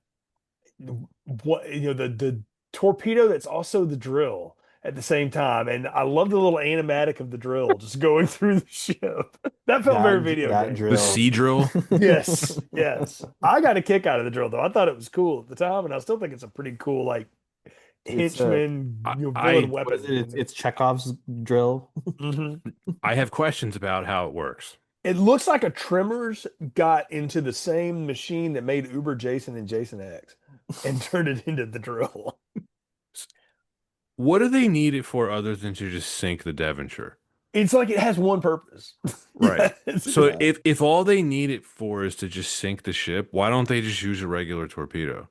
what the torpedo that's also the drill at the same time, and I love the little animatic of the drill just going through the ship. That felt very video That game. The drill. sea drill? Yes, yes. I got a kick out of the drill though. I thought it was cool at the time, and I still think it's a pretty cool like It's henchman, I, villain I what weapon. is it? It's Chekhov's drill. Mhm. I have questions about how it works. It looks like a Trimmers got into the same machine that made Uber Jason and Jason X and turned it into the drill. What do they need it for other than to just sink the Devonshire? It's like it has one purpose. Right. Yes. So Yeah. if all they need it for is to just sink the ship, why don't they just use a regular torpedo?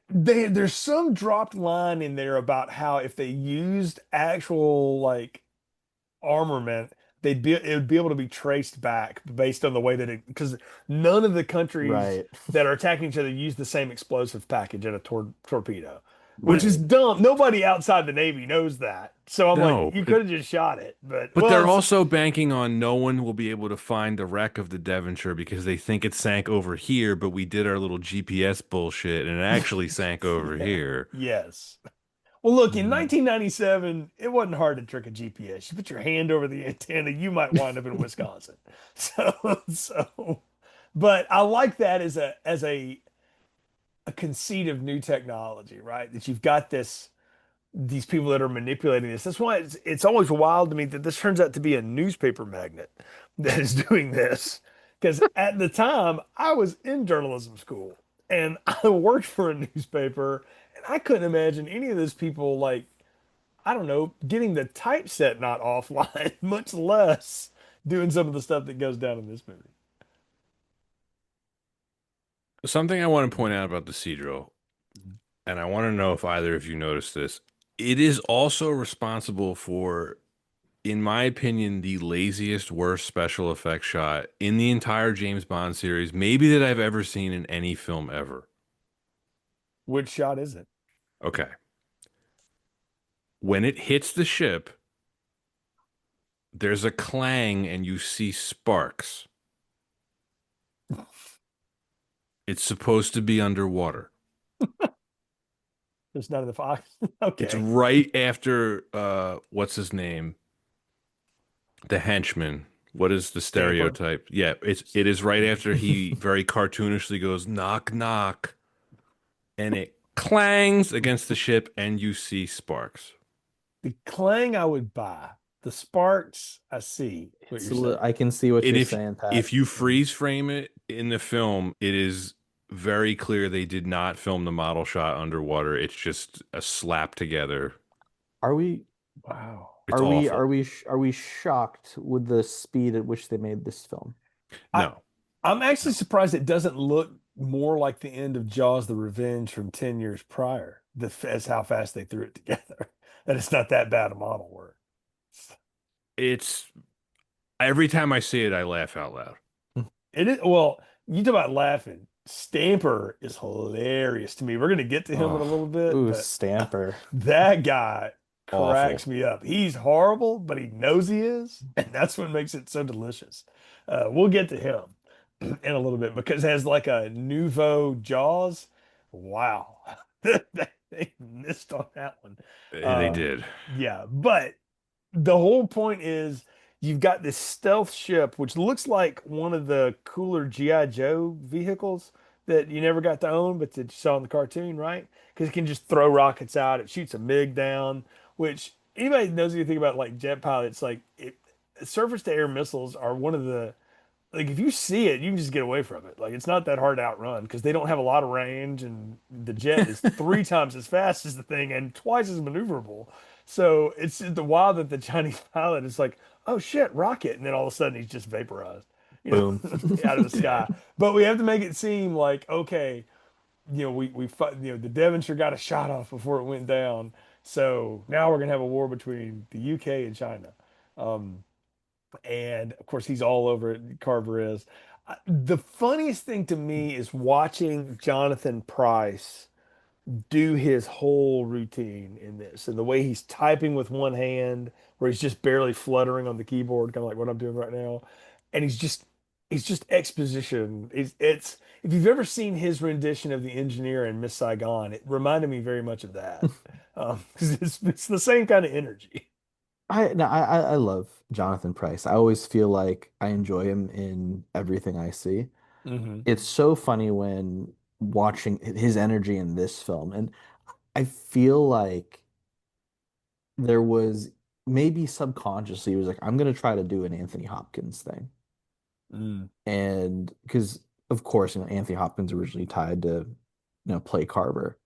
There's some dropped line in there about how if they used actual like armament, it would be able to be traced back based on the way that it because none of the countries Right. that are attacking each other use the same explosive package in a torpedo. which But is dumb. Nobody outside the Navy knows that. So I'm like, no, you could have just shot it, but they're also banking on no one will be able to find the wreck of the Devonshire because they think it sank over here, but we did our little GPS bullshit and it actually sank over yeah, here. yes. Well, look, in Mm. 1997, it wasn't hard to trick a GPS. You put your hand over the antenna, you might wind up in Wisconsin. So, but I like that as a conceit of new technology, right? That you've got these people that are manipulating this. That's why it's always wild to me that this turns out to be a newspaper magnet that is doing this. Because at the time, I was in journalism school and I worked for a newspaper, and I couldn't imagine any of those people, like, I don't know, getting the typeset not offline, much less doing some of the stuff that goes down in this movie. Something I want to point out about the Seadrill, and I want to know if either of you noticed this. It is also responsible for, in my opinion, the laziest, worst special effects shot in the entire James Bond series, maybe that I've ever seen in any film ever. Which shot is it? Okay. When it hits the ship, there's a clang and you see sparks. It's supposed to be underwater. There's none of the Fox. It's Okay. right after what's his name? The henchman. What is the Stamper. stereotype? Yeah, it is right after he very cartoonishly goes knock knock and it clangs against the ship and you see sparks. The clang I would buy. The sparks I see what you're saying. I can see what And you're saying, Pat. if you freeze frame it in the film, it is very clear they did not film the model shot underwater. It's just a slap together. Are we Wow. It's awful. are we shocked with the speed at which they made this film? No. I'm actually surprised it doesn't look more like the end of Jaws: The Revenge from 10 years prior, as how fast they threw it together. That it's not that bad a model work. It's every time I see it, I laugh out loud. It is, well, you talk about laughing. Stamper is hilarious to me. We're gonna get to him in a little bit, Ooh, but Stamper. that guy Awful. cracks me up. He's horrible, but he knows he is, and that's what makes it so delicious. We'll get to him in a little bit because it has like a nouveau Jaws. Wow, they missed on that one. They did. Yeah, but the whole point is you've got this stealth ship, which looks like one of the cooler G.I. Joe vehicles that you never got to own, but that you saw in the cartoon, right? Because it can just throw rockets out. It shoots a MiG down, which anybody that knows anything about like jet pilots, like surface to air missiles are one of the, like if you see it, you can just get away from it. Like it's not that hard to outrun because they don't have a lot of range, and the jet is three times as fast as the thing and twice as maneuverable. So it's the wild that the Chinese pilot is like, oh shit, rocket, and then all of a sudden he's just vaporized, Boom. out of the sky. But we have to make it seem like okay, the Devonshire got a shot off before it went down. So now we're gonna have a war between the UK and China. Um, and of course he's all over it. Carver is. The funniest thing to me is watching Jonathan Price do his whole routine in this, and the way he's typing with one hand, where he's just barely fluttering on the keyboard, kind of like what I'm doing right now, and he's just exposition. It's if you've ever seen his rendition of the engineer in Miss Saigon, it reminded me very much of that. 'Cause it's the same kind of energy. I love Jonathan Price. I always feel like I enjoy him in everything I see. Hmm. It's so funny when watching his energy in this film, and I feel like there was maybe subconsciously he was like, I'm gonna try to do an Anthony Hopkins thing. Mm, And because of course, Anthony Hopkins originally tied to, play Carver.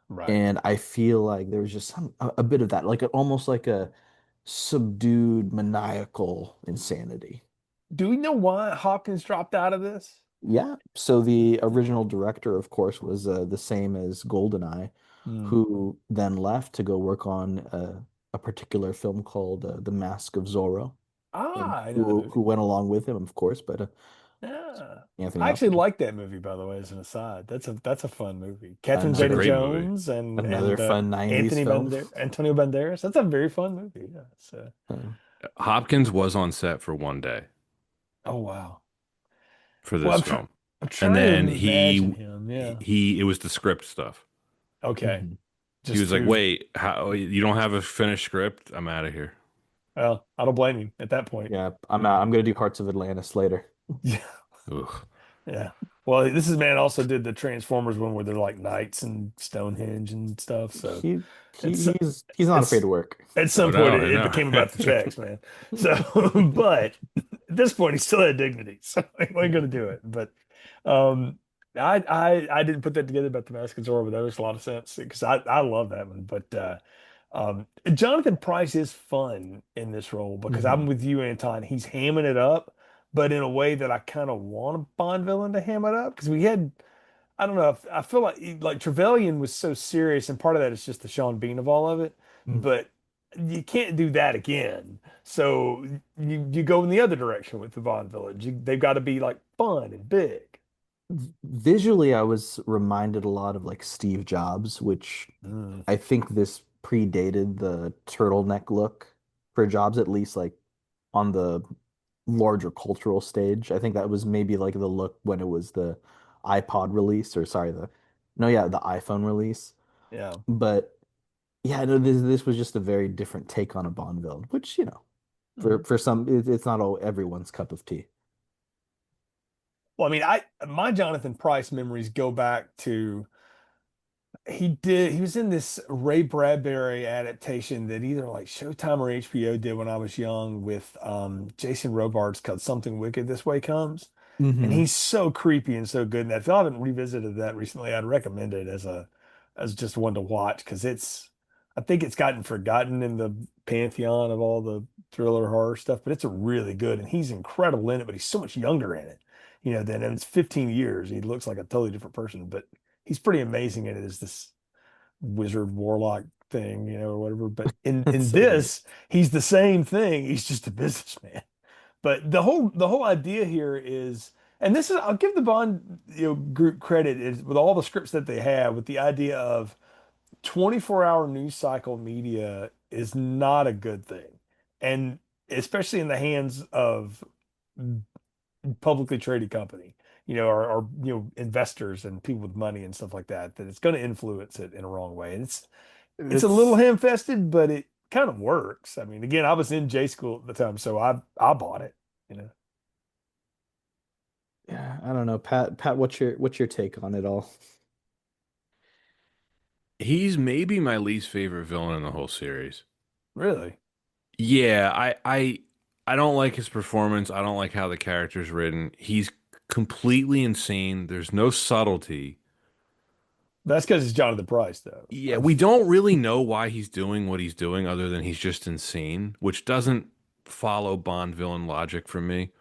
right. And I feel like there was just a bit of that, like almost like a subdued maniacal insanity. Do we know why Hopkins dropped out of this? Yeah. So the original director, of course, was the same as GoldenEye, Mm. who then left to go work on a particular film called The Mask of Zorro, and Ah, I know the who movie. went along with him, of course. But Yeah. Anthony I actually Hopkins. like that movie, by the way, as an aside. That's a fun movie. Catherine It's a Another great movie. Zeta-Jones another and fun 90s film. Antonio Banderas. That's a very fun movie. Yeah. So, Uh, Hopkins was on set for one day oh wow. for Well, this film, I'm and trying to then imagine him. Yeah. it was the script stuff. Okay. mhm. He Just was like, too. "Wait, how you don't have a finished script? I'm out of here." Well, I don't blame him at that point. Yeah, I'm out. I'm gonna do Hearts of Atlantis later. Yeah. Ugh. Yeah. Well, this is man also did the Transformers one where they're like knights and Stonehenge and stuff. So He, it's he's not afraid it's to work. at Oh some no, point I it know. became about the checks, man. So, but at this point he still had dignity, so he wasn't going to do it. But um, I didn't put that together about the Mask of Zorro, but that makes a lot of sense because I love that one. But Jonathan Pryce is fun in this role because I'm Mhm. with you, Anton. He's hamming it up, but in a way that I kind of want a Bond villain to ham it up because we had. I don't know. I feel like Trevelyan was so serious, and part of that is just the Sean Bean of all of it. Mm. But you can't do that again. So you go in the other direction with the Bond Village. They've got to be like fun and big. Visually, I was reminded a lot of like Steve Jobs, which Mm, I think this predated the turtleneck look for Jobs, at least like on the larger cultural stage. I think that was maybe like the look when it was the iPod release, or sorry, the iPhone release. yeah. But yeah, no, this was just a very different take on a Bond villain, which, Mhm. for some, it's not all everyone's cup of tea. Well, I mean, I my Jonathan Price memories go back to he was in this Ray Bradbury adaptation that either like Showtime or HBO did when I was young with Jason Robards called Something Wicked This Way Comes. And Hmm. he's so creepy and so good in that. If I haven't revisited that recently, I'd recommend it as just one to watch because I think it's gotten forgotten in the pantheon of all the thriller horror stuff, but it's a really good and he's incredible in it, but he's so much younger in it. Than and it's 15 years. He looks like a totally different person, but he's pretty amazing in it as this wizard warlock thing, or whatever. But in That's in so great. this, he's the same thing. He's just a businessman. But the whole idea here is, and this is I'll give the Bond group credit is with all the scripts that they have with the idea of 24-hour news cycle media is not a good thing. And especially in the hands of publicly traded company, or investors and people with money and stuff like that, that it's going to influence it in a wrong way. And it's a little It's ham-fisted, but it kind of works. I mean, again, I was in J school at the time, so I bought it, you know. Yeah, I don't know, Pat, what's your take on it all? He's maybe my least favorite villain in the whole series. Really. Yeah, I don't like his performance. I don't like how the character's written. He's completely insane. There's no subtlety. That's because it's Jonathan Price, though. Yeah, we don't really know why he's doing what he's doing other than he's just insane, which doesn't follow Bond villain logic for me.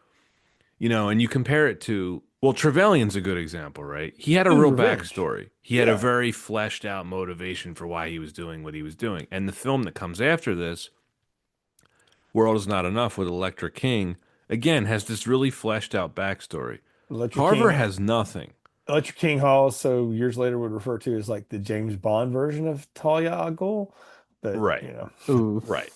And you compare it to, well, Trevelyan's a good example, right? He had a It was real revenge. backstory. He had a Yeah. very fleshed out motivation for why he was doing what he was doing. And the film that comes after this, World Is Not Enough with Electric King, again, has this really fleshed out backstory. Electric Carver King. has nothing. Electric King Hall, so years later would refer to as like the James Bond version of Talia al Ghul. But, Right, Ooh. right.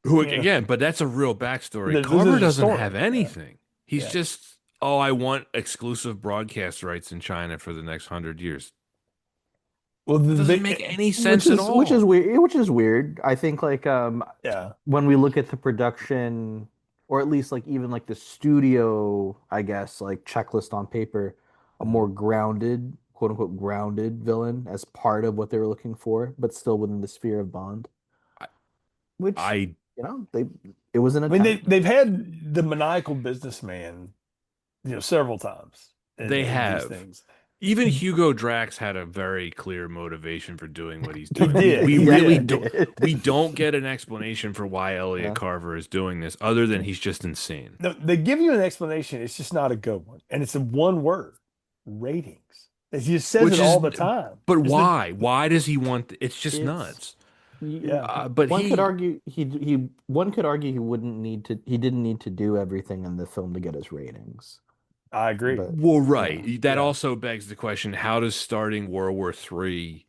Who, yeah. again, but that's a real backstory. This Carver is a doesn't have story. Yeah. anything. He's Yeah. just, oh, I want exclusive broadcast rights in China for the next 100 years. Well, Doesn't make any Which sense at is which is all. weird. Which is weird. I think like yeah. when we look at the production, or at least like even like the studio, I guess like checklist on paper, a more grounded, quote unquote grounded villain as part of what they were looking for, but still within the sphere of Bond. I, Which I they it was an I mean, attempt. they've had the maniacal businessman, several times they in these have. things. Even Hugo Drax had a very clear motivation for doing what he's He doing. did. We He really did. don't did. we don't get an explanation for why Elliot Yeah. Carver is doing this other than he's just insane. No, they give you an explanation. It's just not a good one, and it's a one word: ratings. He just says Which it is all the time. but Is the why? Why does he want it's just It's nuts. you, yeah. But one could he argue he didn't need to do everything in the film to get his ratings. I agree. But Well, yeah. right. That Yeah. also begs the question, how does starting World War III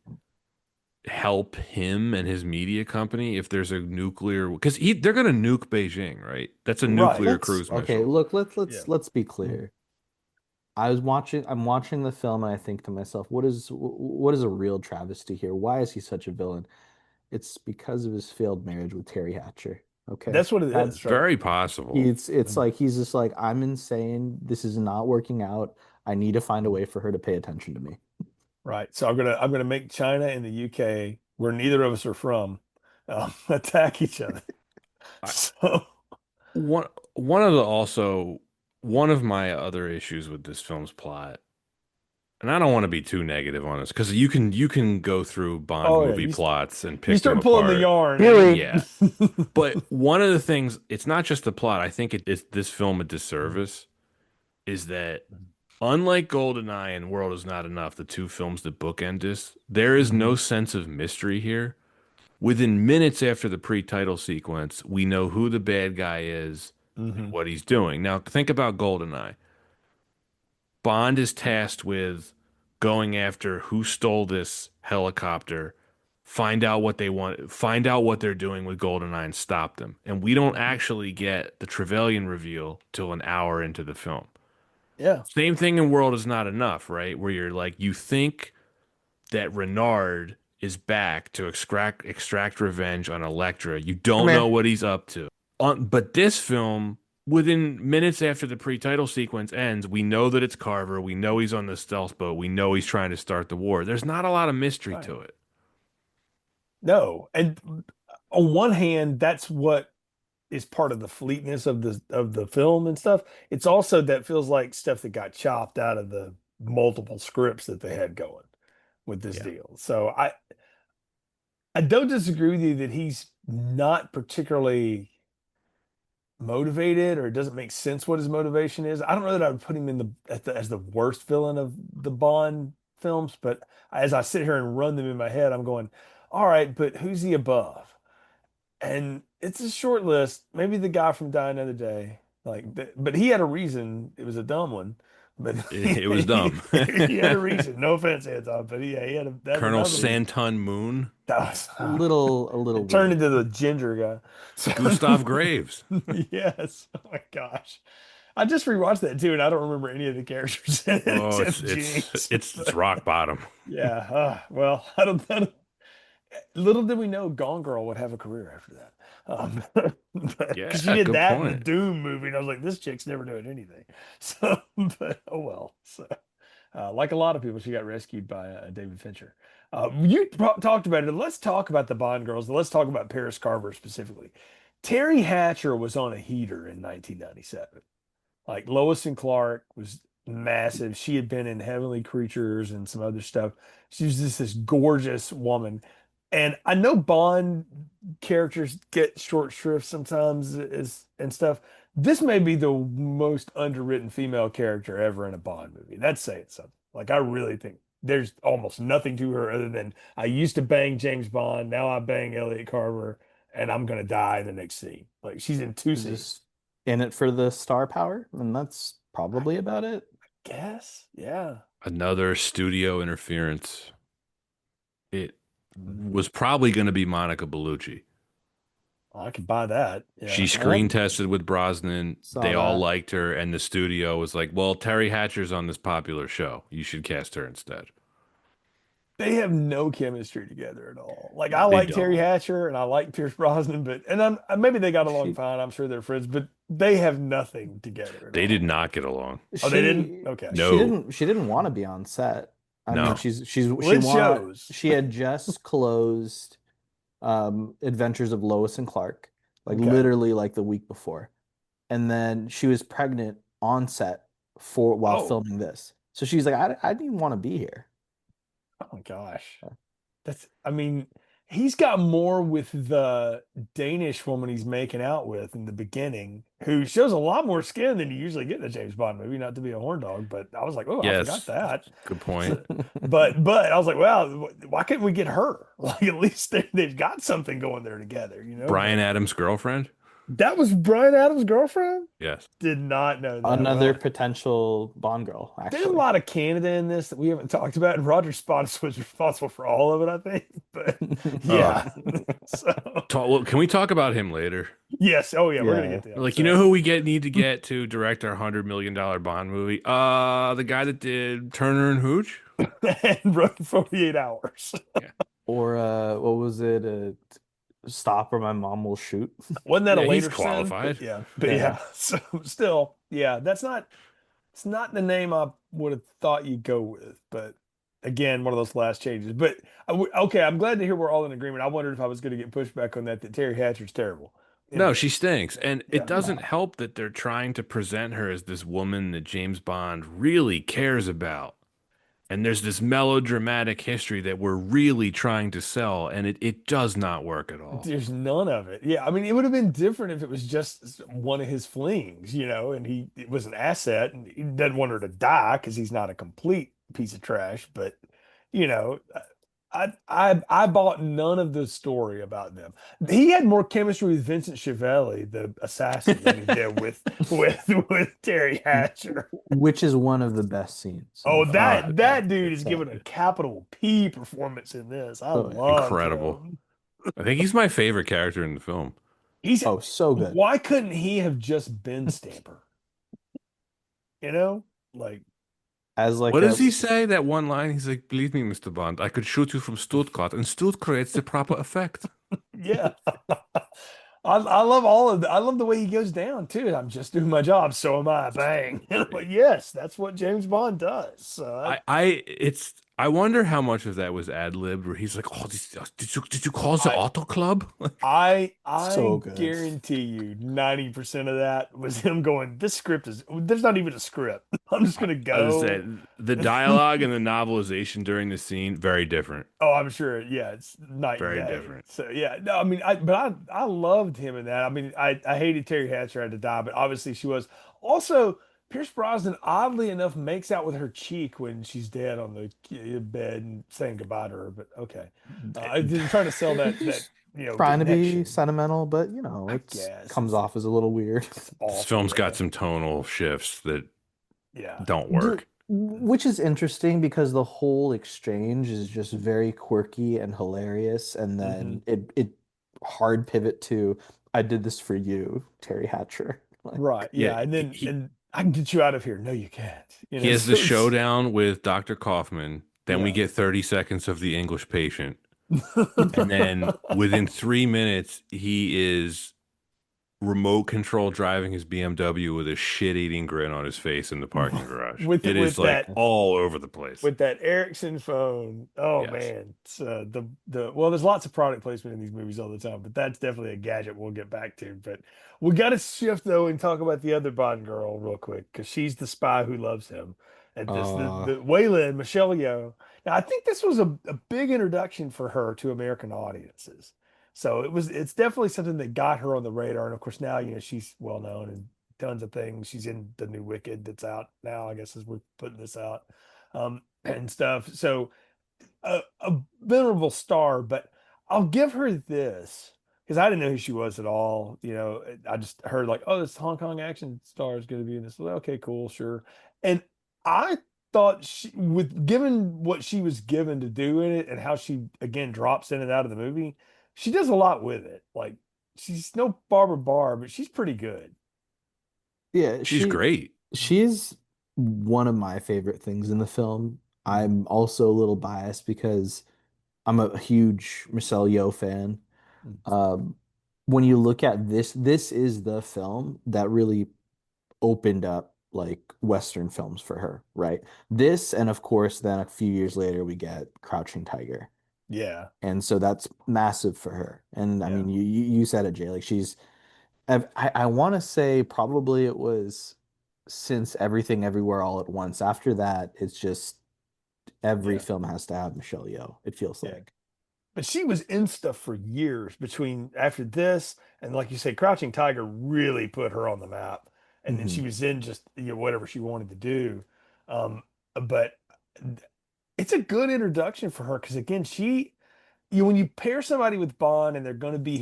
help him and his media company if there's a nuclear, because they're going to nuke Beijing, right? That's a Right. nuclear Let's cruise okay, missile. look, Yeah. let's be clear. I'm watching the film and I think to myself, what is a real travesty here? Why is he such a villain? It's because of his failed marriage with Terry Hatcher. Okay. That's what it That's is, right? Very possible. it's like he's just like, I'm insane. This is not working out. I need to find a way for her to pay attention to me. Right. So I'm gonna make China and the UK, where neither of us are from, attack each other. I, So one one of the also one of my other issues with this film's plot, and I don't want to be too negative on this because you can go through Bond oh yeah, movie plots and you pick them start pulling the apart. yarn. Really? Yeah. But one of the things, it's not just the plot. I think it's this film a disservice is that unlike GoldenEye and World Is Not Enough, the two films that bookend this, there is no sense of mystery here. Within minutes after the pre-title sequence, we know who the bad guy is and Hmm. what he's doing. Now, think about GoldenEye. Bond is tasked with going after who stole this helicopter, find out what they want, find out what they're doing with GoldenEye and stop them. And we don't actually get the Trevelyan reveal till an hour into the film. Yeah. Same thing in World Is Not Enough, right? Where you're like, you think that Renard is back to extract revenge on Elektra. You don't Meh. know what he's up to. But this film, within minutes after the pre-title sequence ends, we know that it's Carver. We know he's on the stealth boat. We know he's trying to start the war. There's not a lot of mystery Right. to it. No. And on one hand, that's what is part of the fleetness of the film and stuff. It's also that feels like stuff that got chopped out of the multiple scripts that they had going with this Yeah. deal. So I don't disagree with you that he's not particularly motivated, or it doesn't make sense what his motivation is. I don't know that I would put him in as the worst villain of the Bond films, but as I sit here and run them in my head, I'm going, all right, but who's he above? And it's a short list. Maybe the guy from Die Another Day, but he had a reason. It was a dumb one, but It was dumb. he had a reason. No offense, Anton, but yeah, he had that Colonel was a reason. Santon Moon, That was A little it turned weird. into the ginger guy. So, Gustav Graves. yes. Oh my gosh. I just rewatched that too, and I don't remember any of the characters in it Oh, except it's Jinx. it's rock bottom. Yeah. Well, I don't. Little did we know Gone Girl would have a career after that. Because she Yeah, did good that in the point. Doom movie, and I was like, this chick's never doing anything. So, but oh well. So, like a lot of people, she got rescued by David Fincher. You talked about it. Let's talk about the Bond girls. Let's talk about Paris Carver specifically. Terry Hatcher was on a heater in 1997. Like Lois and Clark was massive. She had been in Heavenly Creatures and some other stuff. She was just this gorgeous woman. And I know Bond characters get short shrift sometimes and stuff. This may be the most underwritten female character ever in a Bond movie. That's saying something. Like I really think there's almost nothing to her other than I used to bang James Bond, now I bang Elliot Carver, and I'm gonna die in the next scene. Like she's in two scenes. Just in it for the star power, and that's probably about it. Guess, yeah. Another studio interference. It was probably going to be Monica Bellucci. I could buy that. She Yeah. screen tested with Brosnan. Saw They all that. liked her, and the studio was like, "Well, Terry Hatcher's on this popular show. You should cast her instead." They have no chemistry together at all. Like I They like Terry don't. Hatcher and I like Pierce Brosnan, but maybe they got along She fine. I'm sure they're friends, but they have nothing together at They did all. not get along. Oh, they didn't? Okay. No. She didn't want to be on set. I mean, No. Well, it shows. she had just closed Adventures of Lois and Clark, like Okay. literally like the week before. And then she was pregnant on set while Oh. filming this. So she's like, I didn't want to be here. Oh my gosh. I mean, he's got more with the Danish woman he's making out with in the beginning, who shows a lot more skin than you usually get in a James Bond movie, not to be a horn dog, but I was like, oh, I forgot Yes. that. Good point. But I was like, well, why couldn't we get her? Like at least they've got something going there together, you know? Brian Adams' girlfriend. That was Brian Adams' girlfriend? Yes. Did not know that. Another Well, potential Bond girl, there's a actually. lot of Canada in this that we haven't talked about, and Roger Spottis was responsible for all of it, I think. But Oh, yeah. So well, can we talk about him later? yes. Oh yeah, we're gonna Yeah. get to him. Like, you know So who we need to get to direct our $100 million Bond movie? The guy that did Turner and Hooch. and wrote 48 hours. Yeah. Or what was it? Stop or my mom will shoot. Wasn't that a Yeah, he's later sin? But qualified. yeah, but Yeah. yeah. So still, yeah, it's not the name I would have thought you'd go with, but again, one of those last changes. But okay, I'm glad to hear we're all in agreement. I wondered if I was going to get pushback on that Terry Hatcher's terrible in No, she this. stinks. And it Yeah. doesn't help that they're trying to present her as this woman that James Bond really cares about. And there's this melodramatic history that we're really trying to sell, and it does not work at all. There's none of it. Yeah, I mean, it would have been different if it was just one of his flings, and it was an asset, and he doesn't want her to die because he's not a complete piece of trash. But you know, I bought none of the story about them. He had more chemistry with Vincent Schiavelli, the assassin, than he did with Terry Hatcher. Which is one of the best scenes in Oh, the film. that dude is It's, giving a capital P performance in this. I oh, yeah. loved Incredible. him. I think he's my favorite character in the film. He's Oh, so good. Why couldn't he have just been Stamper? You know, like As like What a does he say? That one line? He's like, "Believe me, Mr. Bond, I could shoot you from Stuttgart, and Stutt creates the proper effect." yeah. I love all of that. I love the way he goes down too. I'm just doing my job, so am I. Bang. And I'm like, yes, that's what James Bond does. So I wonder how much of that was ad-libbed, where he's like, "Oh, did you call the I auto club?" so I good. guarantee you 90% of that was him going, this script there's not even a script. I'm just gonna I was go. saying the dialogue and the novelization during the scene very different, Oh, I'm sure. Yeah, it's night and very day. different. So yeah, no, I mean, I loved him in that. I mean, I hated Terry Hatcher had to die, but obviously she was also Pierce Brosnan. Oddly enough, makes out with her cheek when she's dead on the bed and saying goodbye to her. But okay, I didn't trying to sell that Trying to be connection. sentimental, but I it's guess comes off as a little weird. it's This awful film's got though. some tonal shifts that Yeah. don't D- work. Which is interesting because the whole exchange is just very quirky and hilarious, and Hmm. then it hard pivot to I did this for you, Terry Hatcher. Like, Right. Yeah, Yeah. And I can get you out of here. No, you can't. he has the So it's showdown with Dr. Kaufman. Then we yeah. get 30 seconds of the English patient. And then within 3 minutes, he is remote control driving his BMW with a shit-eating grin on his face in the parking garage. with It is with like that all over the place. with that Ericsson phone. Oh Yes. man, it's the well, there's lots of product placement in these movies all the time, but that's definitely a gadget we'll get back to. But we got to shift though and talk about the other Bond girl real quick because she's the spy who loves him. And this uh, the Wayland Michelle Yeoh. Now I think this was a big introduction for her to American audiences. So it's definitely something that got her on the radar. And of course now she's well known in tons of things. She's in the new Wicked that's out now, I guess, as we're putting this out, and stuff. So a venerable star, but I'll give her this because I didn't know who she was at all. I just heard like, oh, this Hong Kong action star is going to be in this. Well, okay, cool, sure. And I thought with given what she was given to do in it and how she again drops in and out of the movie, she does a lot with it. Like she's no Barbara Barr, but she's pretty good. yeah, She's great. she's one of my favorite things in the film. I'm also a little biased because I'm a huge Michelle Yeoh fan. Mm. Um, when you look at this is the film that really opened up like Western films for her, right? This, and of course, then a few years later we get Crouching Tiger, Yeah, and so that's massive for her. And I yeah, mean, you said it, Jay. Like I want to say probably it was since Everything Everywhere All at Once. After that, it's just every yeah, film has to have Michelle Yeoh. It feels yeah. like. But she was in stuff for years between after this and like you say, Crouching Tiger really put her on the map. And then she Hmm. was in just whatever she wanted to do. Um, but it's a good introduction for her because again, when you pair somebody with Bond and they're going to be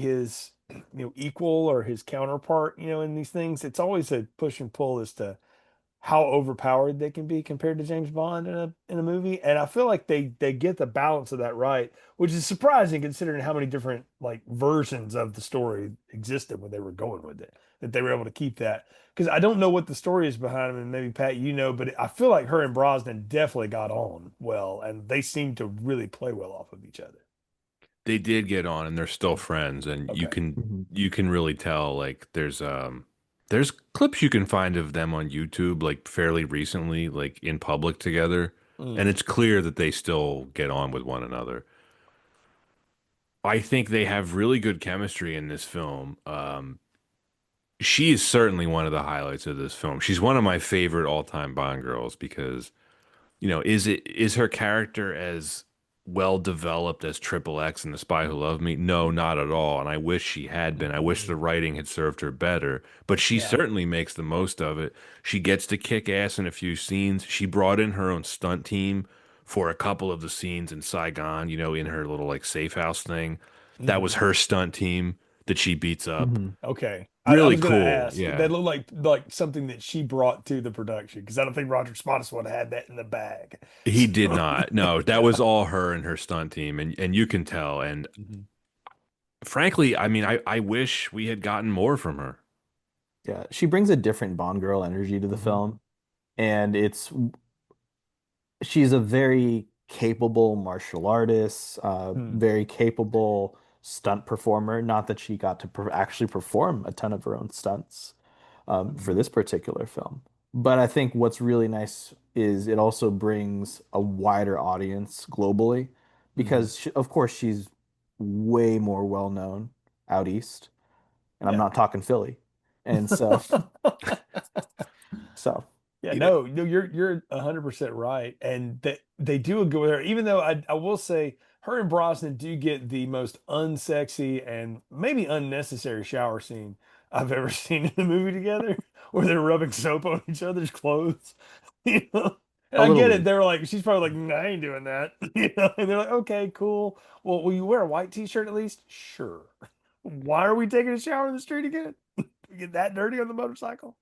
equal or his counterpart, in these things. It's always a push and pull as to how overpowered they can be compared to James Bond in a movie. And I feel like they get the balance of that right, which is surprising considering how many different like versions of the story existed when they were going with it, that they were able to keep that. Because I don't know what the story is behind them, and maybe Pat, but I feel like her and Brosnan definitely got on well, and they seem to really play well off of each other. They did get on, and they're still friends, and you Okay. can Mhm. you can really tell. Like there's clips you can find of them on YouTube, like fairly recently, like in public together, and Mm, it's clear that they still get on with one another. I think they have really good chemistry in this film. She is certainly one of the highlights of this film. She's one of my favorite all-time Bond girls because is her character as well developed as Triple X in The Spy Who Loved Me? No, not at all. And I wish she had been. I wish the mm, writing had served her better. But she yeah. certainly makes the most of it. She gets to kick ass in a few scenes. She brought in her own stunt team for a couple of the scenes in Saigon, in her little like safe house thing. That was Mhm. her stunt team that she beats up. Mhm. Okay. I Really was going to cool. ask. Yeah. That looked like something that she brought to the production because I don't think Roger Spottis would have had that in the bag. He did So, not. No, that yeah. was all her and her stunt team, and you can tell. And Mhm. frankly, I mean, I wish we had gotten more from her. Yeah, she brings a different Bond girl energy to the Mhm. film, and she's a very capable martial artist, Hmm. very capable stunt performer. Not that she got to actually perform a ton of her own stunts for Mhm. this particular film. But I think what's really nice is it also brings a wider audience globally Mhm. because of course she's way more well known out east, and I'm Yeah. not talking Philly. And so, so Yeah, You know, no, you're 100% right, and that they do a good there. Even though I will say her and Brosnan do get the most unsexy and maybe unnecessary shower scene I've ever seen in a movie together, where they're rubbing soap on each other's clothes. You know, and a I little get it. weird. They're like, she's probably like, "Nah, I ain't doing that." And they're like, "Okay, cool. Well, will you wear a white t-shirt at least?" Sure. Why are we taking a shower in the street again? We get that dirty on the motorcycle?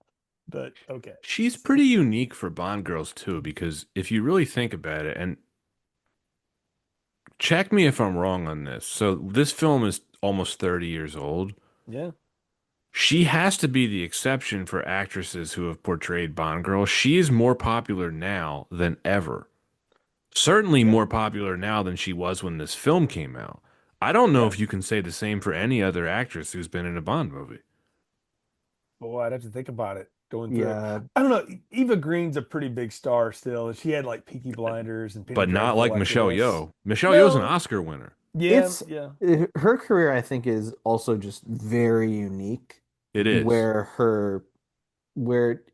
But okay. she's pretty unique for Bond girls too, because if you really think about it, and check me if I'm wrong on this. So this film is almost 30 years old. Yeah. She has to be the exception for actresses who have portrayed Bond girls. She is more popular now than ever. Certainly Yeah. more popular now than she was when this film came out. I don't know Yeah. if you can say the same for any other actress who's been in a Bond movie. Boy, I'd have to think about it going through. Yeah, I don't know. Eva Green's a pretty big star still, and she had like Peaky Blinders and Penny But not Dreadful like after Michelle this. Yeoh. Michelle Yeoh's an No, Oscar winner. yeah, it's yeah, her career, I think, is also just very unique, It is. where her where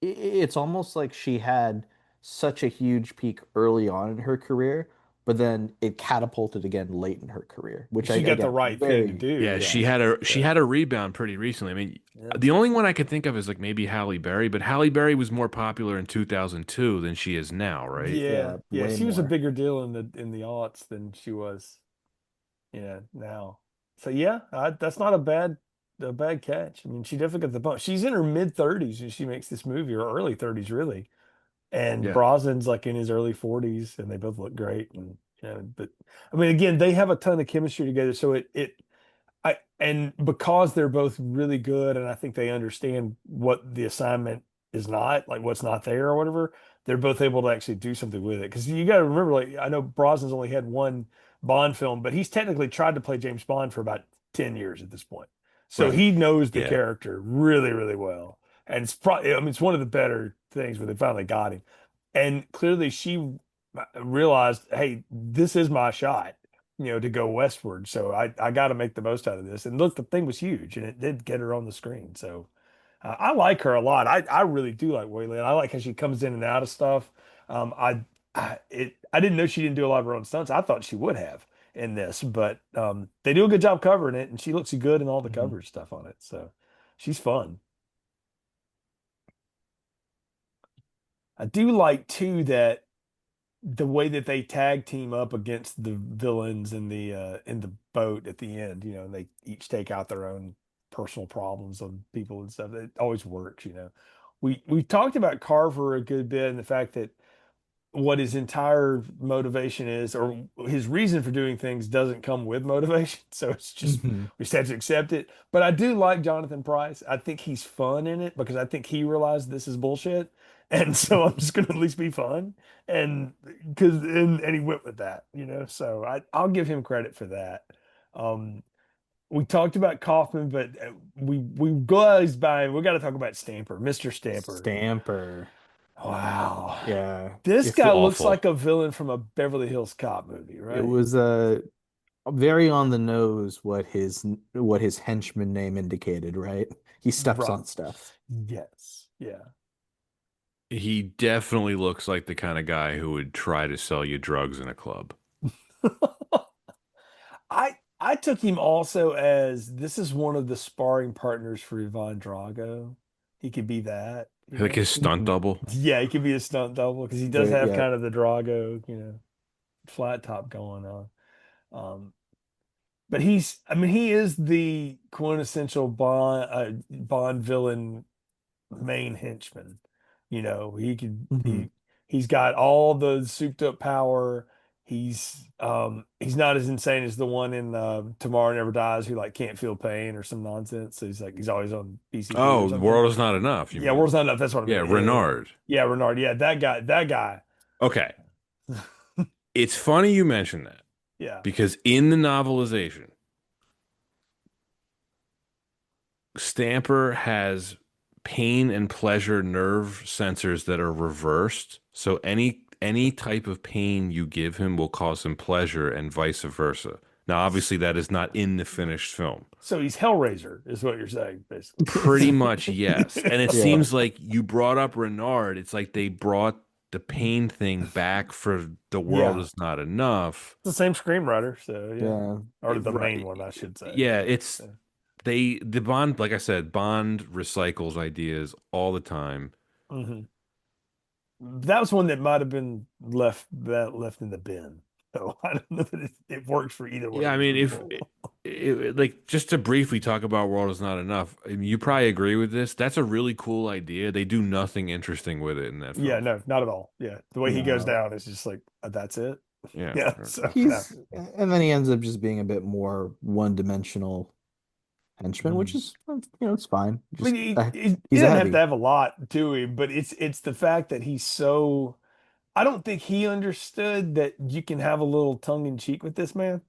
it's almost like she had such a huge peak early on in her career, but then it catapulted again late in her career, which I she got the again right thing to very Yeah, do. yeah she Yeah, had a rebound pretty recently. I mean, yeah, the only one I could think of is like maybe Halle Berry, but Halle Berry was more popular in 2002 than she is now, right? yeah, yeah yeah. way She was a more. bigger deal in the aughts than she was, now. So yeah, that's not a bad catch. I mean, she definitely got the bump. She's in her mid 30s when she makes this movie, or early 30s, really. And Yeah. Brosnan's like in his early 40s, and they both look great. And but I mean, again, they have a ton of chemistry together. So and because they're both really good, and I think they understand what the assignment is not, like what's not there or whatever, they're both able to actually do something with it. Because you got to remember, like I know Brosnan's only had one Bond film, but he's technically tried to play James Bond for about 10 years at this point. So Right. he knows the Yeah. character really, really well. And it's probably, I mean, it's one of the better things when they finally got him. And clearly she realized, hey, this is my shot, to go westward. So I got to make the most out of this. And look, the thing was huge, and it did get her on the screen. So I like her a lot. I really do like Wayland. I like how she comes in and out of stuff. I didn't know she didn't do a lot of her own stunts. I thought she would have in this, but they do a good job covering it, and she looks good in all the Mhm. coverage stuff on it. So she's fun. I do like too that the way that they tag team up against the villains in the boat at the end, and they each take out their own personal problems on people and stuff. It always works. We talked about Carver a good bit and the fact that what his entire motivation is, or his reason for doing things, doesn't come with motivation. So it's just Mhm. we just have to accept it. But I do like Jonathan Pryce. I think he's fun in it because I think he realized this is bullshit. And so I'm just gonna at least be fun. And and he went with that. So I'll give him credit for that. Um we talked about Kaufman, but we glazed by. We got to talk about Stamper, Mr. Stamper. Stamper. Wow. Yeah. This If guy looks Awful. like a villain from a Beverly Hills Cop movie, it right? was very on the nose what his henchman name indicated, right? He steps Right. on stuff. Yes. Yeah. He definitely looks like the kind of guy who would try to sell you drugs in a club. I took him also as this is one of the sparring partners for Ivan Drago. He could be that, you Like know? his stunt double. Yeah, he could be a stunt double because he does Very, have yeah. kind of the Drago, flat top going on. Um, but I mean, he is the quintessential Bond villain main henchman. Mhm. He's got all the souped up power. He's not as insane as the one in Tomorrow Never Dies who like can't feel pain or some nonsense. So he's always on PCP or Oh, the something. world is not enough, you Yeah, mean? World's Not Enough. That's what I Yeah, meant. Yeah, yeah, Renard. yeah, Renard. Yeah, that guy. That guy. Okay. It's funny you mention that Yeah. because in the novelization, Stamper has pain and pleasure nerve sensors that are reversed. So any type of pain you give him will cause him pleasure and vice versa. Now, obviously, that is not in the finished film. So he's Hellraiser, is what you're saying, basically. Pretty much, yes. And it Yeah. seems like you brought up Renard. It's like they brought the pain thing back for The World Yeah, Is Not Enough. it's the same screenwriter. So yeah, Yeah. or the main Right. one, I should say. Yeah, Yeah. it's the Bond, like I said, Bond recycles ideas all the time. Hmm. That was one that might have been left in the bin. So I don't know that it works for either one Yeah, of I these mean, people. like just to briefly talk about World Is Not Enough, I mean, you probably agree with this. That's a really cool idea. They do nothing interesting with it in that Yeah, film. no, not at all. Yeah, the way he goes No. down is just like that's it. Yeah. Yeah. So no. And then he ends up just being a bit more one-dimensional henchman, which Mhm. is, it's fine. I mean, Just he he's a doesn't have to heavy. have a lot to him, but it's the fact that he's so. I don't think he understood that you can have a little tongue in cheek with this man,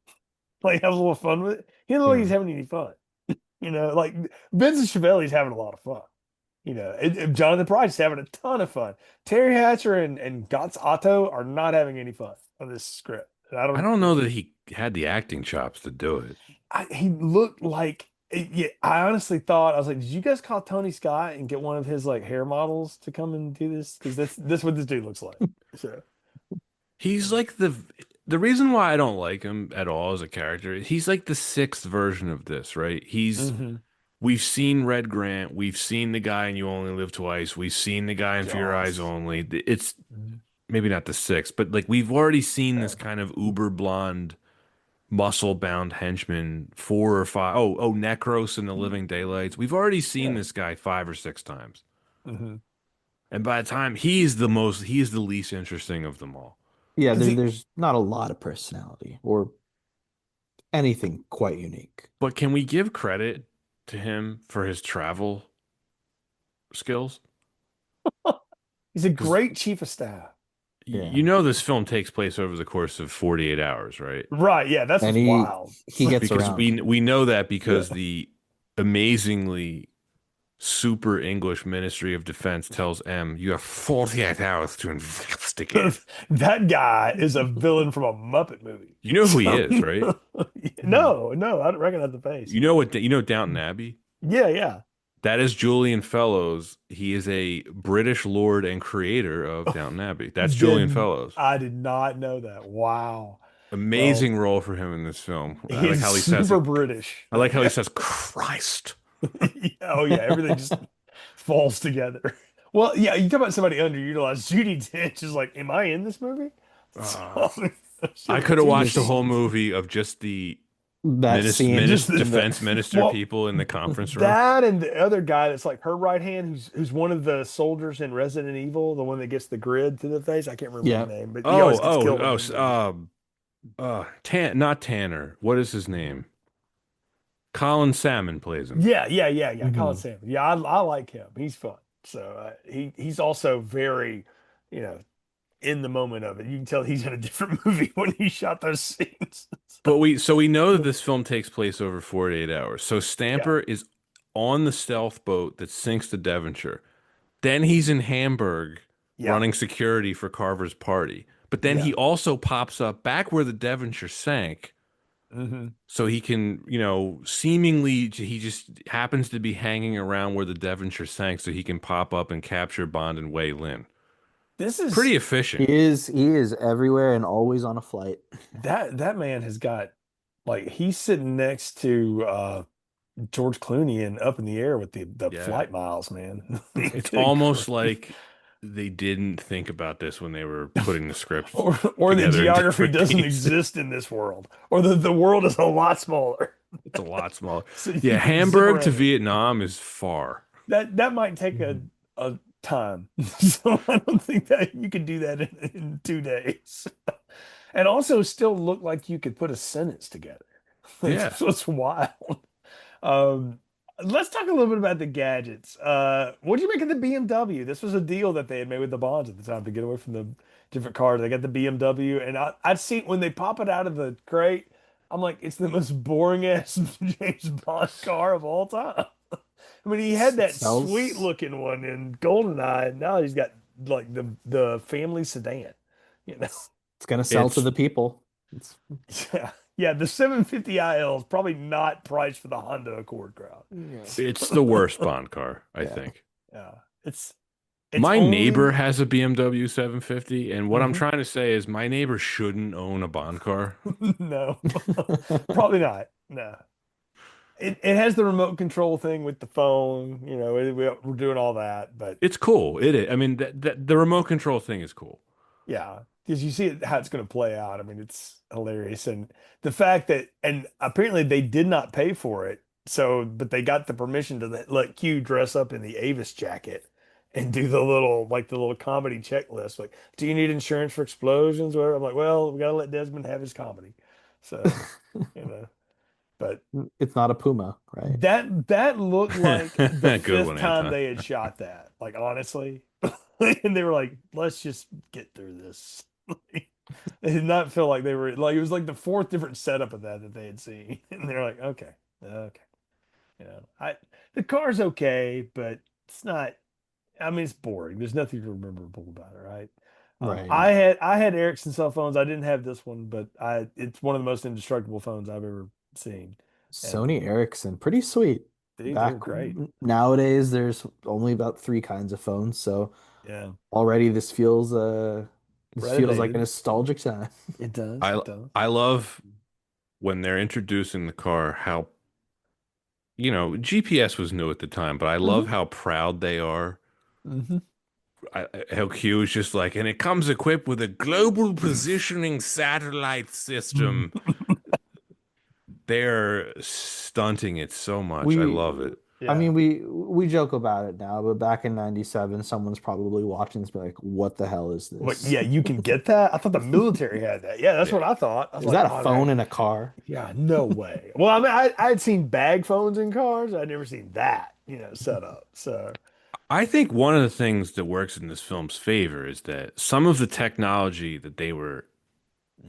like have a little fun with it. He doesn't look like Yeah. he's having any fun. Like Vincent Chiavelli's having a lot of fun. And Jonathan Pryce is having a ton of fun. Terry Hatcher and Gotts Otto are not having any fun on this script. And I I don't. don't know that he had the acting chops to do it. He looked like. Yeah, I honestly thought I was like, did you guys call Tony Scott and get one of his like hair models to come and do this? Because this what this dude looks like. So. He's like the reason why I don't like him at all as a character, he's like the sixth version of this, right? Hmm. We've seen Red Grant, we've seen the guy in You Only Live Twice, we've seen the guy in For Your Eyes Jaws. Only. It's Mhm. maybe not the sixth, but like we've already seen Yeah. this kind of uber blonde, muscle bound henchman four or five. Oh, Necros in the Living Daylights. We've already seen Yeah. this guy 5 or 6 times. Hmm. And by the time he is the least interesting of them all. Yeah, Because he, there's not a lot of personality or anything quite unique. But can we give credit to him for his travel skills? he's a Because great chief of staff. Yeah. you know this film takes place over the course of 48 hours, right? Right. Yeah. That's And what's wild. he gets Because around. we know that because Yeah. the amazingly super English Ministry of Defense tells M, you have 48 hours to investigate. That guy is a villain from a Muppet movie. You know who he So- is, right? No, I don't recognize the face. You know Downton Abbey? Yeah, yeah. That is Julian Fellows. He is a British lord and creator of Downton Abbey. That's Julian Fellows. I did not know that. Wow. Amazing role for him in this film. I like He's how he says super it. British. I like how he says Christ. Oh yeah, everything just falls together. Well, yeah, you talk about somebody underutilized. Judy Dench is like, am I in this movie? Uh, So, I could have two watched a Just whole scenes. movie of just the that scene Just the, in the defense minister well, people in the conference room. that and the other guy that's like her right hand, who's one of the soldiers in Resident Evil, the one that gets the grid to the face. I can't remember his yeah. name, but he Oh, always gets killed in those movies. Not Tanner. What is his name? Colin Salmon plays him. Yeah. Colin Mhm. Salmon. Yeah, I like him. He's fun. So he's also very, you know, in the moment of it. You can tell he's in a different movie when he shot those scenes. But we know that this film takes place over 48 hours. So Yeah, Stamper is on the stealth boat that sinks the Devonshire. Then he's in Hamburg yeah, running security for Carver's party. But then yeah. he also pops up back where the Devonshire sank. Hmm. So he can, seemingly he just happens to be hanging around where the Devonshire sank so he can pop up and capture Bond and Wei Lin. This Pretty is He efficient. is everywhere and always on a flight. that man has got like he's sitting next to George Clooney and Up in the Air with the Yeah. flight miles, man. It's Good almost grief. like they didn't think about this when they were putting the script Or the together in geography different doesn't pieces. exist in this world, or the world is a lot smaller, It's a lot smaller. so Yeah, you can zip Hamburg to around it. Vietnam is far. That might take Mhm. a time, so I don't think that you could do that in 2 days, and also still look like you could put a sentence together. Yeah. That's what's wild. Um, let's talk a little bit about the gadgets. What do you make of the BMW? This was a deal that they had made with the Bonds at the time to get away from the different cars. They got the BMW, and I've seen when they pop it out of the crate, I'm like, it's the most boring ass James Bond car of all time. I mean, he had that sweet Sells. looking one in GoldenEye, and now he's got like the family sedan. You know, It's gonna sell to It's the people. It's yeah. The 750 IL is probably not priced for the Honda Accord crowd. yeah. it's the worst Bond car, I Yeah. think. Yeah, it's My neighbor only has a BMW 750, and what I'm Mhm. trying to say is my neighbor shouldn't own a Bond car. No, probably not. No, it has the remote control thing with the phone. You know, we're doing all that, but It's cool. It is. I mean, the remote control thing is cool. yeah, because you see how it's going to play out. I mean, it's hilarious, and the fact that and apparently they did not pay for it. So, but they got the permission to let Q dress up in the Avis jacket and do the little comedy checklist. Like, do you need insurance for explosions? Or I'm like, well, we got to let Desmond have his comedy. So, you know, but It's not a Puma, right? that looked like the Good fifth one, time Anton. they had shot that. Like honestly, and they were like, let's just get through this. It did not feel like they were like it was like the fourth different setup of that they had seen, and they're like, okay, I the car's okay, but it's not. I mean, it's boring. There's nothing memorable about it, right? Right. I had Ericsson cell phones. I didn't have this one, but it's one of the most indestructible phones I've ever seen. And Sony Ericsson, pretty sweet. they Back were great. nowadays, there's only about three kinds of phones, so Yeah, already this feels like a resonated. nostalgic time. It does. I It does. I love when they're introducing the car, how, GPS was new at the time, but I love Hmm. how proud they are. Hmm. How Q is just like, and it comes equipped with a global positioning satellite system. They're stunting it so much. I We, love it. I Yeah. mean, we joke about it now, but back in '97, someone's probably watching this, be like, "What the hell is But this? yeah, you can get that. I thought the military had that. Yeah, that's Yeah. what I thought. I was Is like, that a oh, phone in a car?" yeah, no way. Well, I mean, I had seen bag phones in cars. I'd never seen that, set up. So, I think one of the things that works in this film's favor is that some of the technology that they were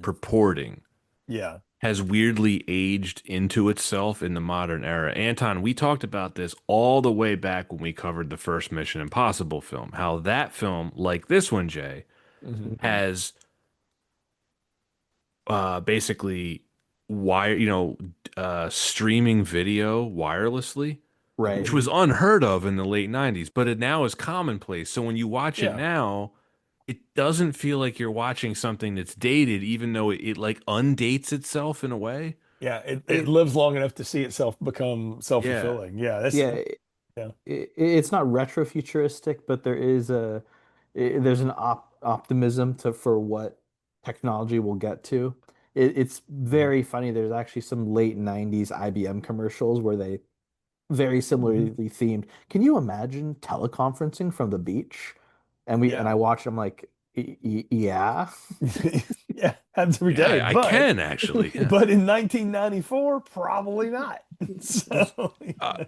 purporting yeah. has weirdly aged into itself in the modern era. Anton, we talked about this all the way back when we covered the first Mission Impossible film, how that film, like this one, Jay, Hmm. Mhm. has basically streaming video wirelessly, which Right. was Hmm. unheard of in the late 90s, but it now is commonplace. So when you watch it Yeah. now, it doesn't feel like you're watching something that's dated, even though it like undates itself in a way. Yeah. It It, lives long enough to see itself become Yeah. self-fulfilling. Yeah. yeah, Yeah. it's not retrofuturistic, but there's an optimism to for what technology will get to. It's very funny. There's actually some late 90s IBM commercials where they very similarly themed. Can you imagine teleconferencing from the beach? And I Yeah. watched, I'm like, Yeah. Yeah, happens every Yeah, day. I But can actually. Yeah. but in 1994, probably not. So Uh,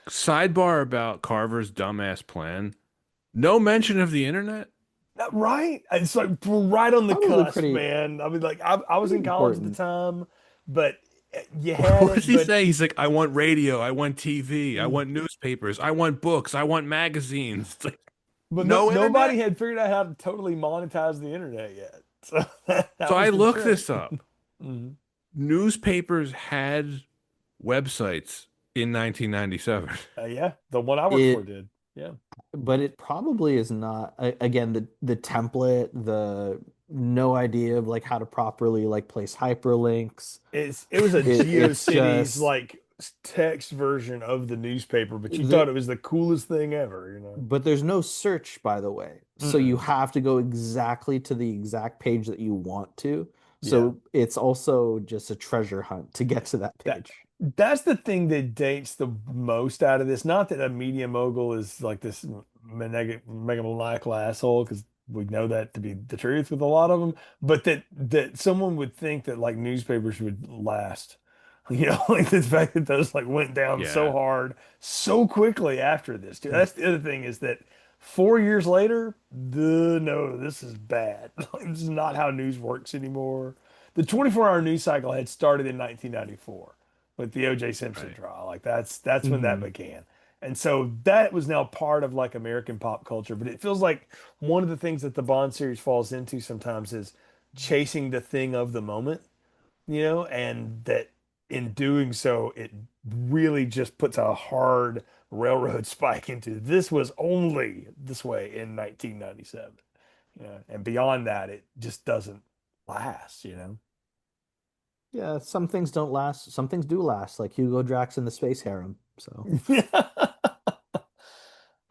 Sidebar about Carver's dumbass plan. No mention of the internet. right? It's like right on the Probably cusp, pretty man. I mean, like I was pretty in college at the important. time, but you had What does it. he But say? He's like, I want radio, I want TV, I mm, want newspapers, I want books, I want magazines. It's like, but no, no nobody internet? had figured out how to totally monetize the internet yet. So that So I was the looked trick. this up. Mhm. Newspapers had websites in 1997. Yeah, the one I worked for It did. Yeah. but it probably is not again the template, the no idea of like how to properly like place hyperlinks. It was a It's GeoCities just like text version of the newspaper, but you there, thought it was the coolest thing ever, you know. but there's no search, by the way. So you Mm-mm. have to go exactly to the exact page that you want to. Yeah. So it's also just a treasure hunt to get to that That page. that's the thing that dates the most out of this. Not that a media mogul is like this megalomaniacal asshole, because we know that to be the truth with a lot of them, but that someone would think that like newspapers would last. You know, like the fact that those like went down so Yeah, hard so quickly after this. Too. That's the other thing is that 4 years later, no, this is bad. Like, this is not how news works anymore. The 24-hour news cycle had started in 1994 with the O.J. Simpson right. trial. Like that's when that Hmm. began. And so that was now part of like American pop culture. But it feels like one of the things that the Bond series falls into sometimes is chasing the thing of the moment, you know, and that in doing so, it really just puts a hard railroad spike into this was only this way in 1997. You know, and beyond that, it just doesn't last, you know. Yeah, some things don't last. Some things do last, like Hugo Drax and the Space Harem. So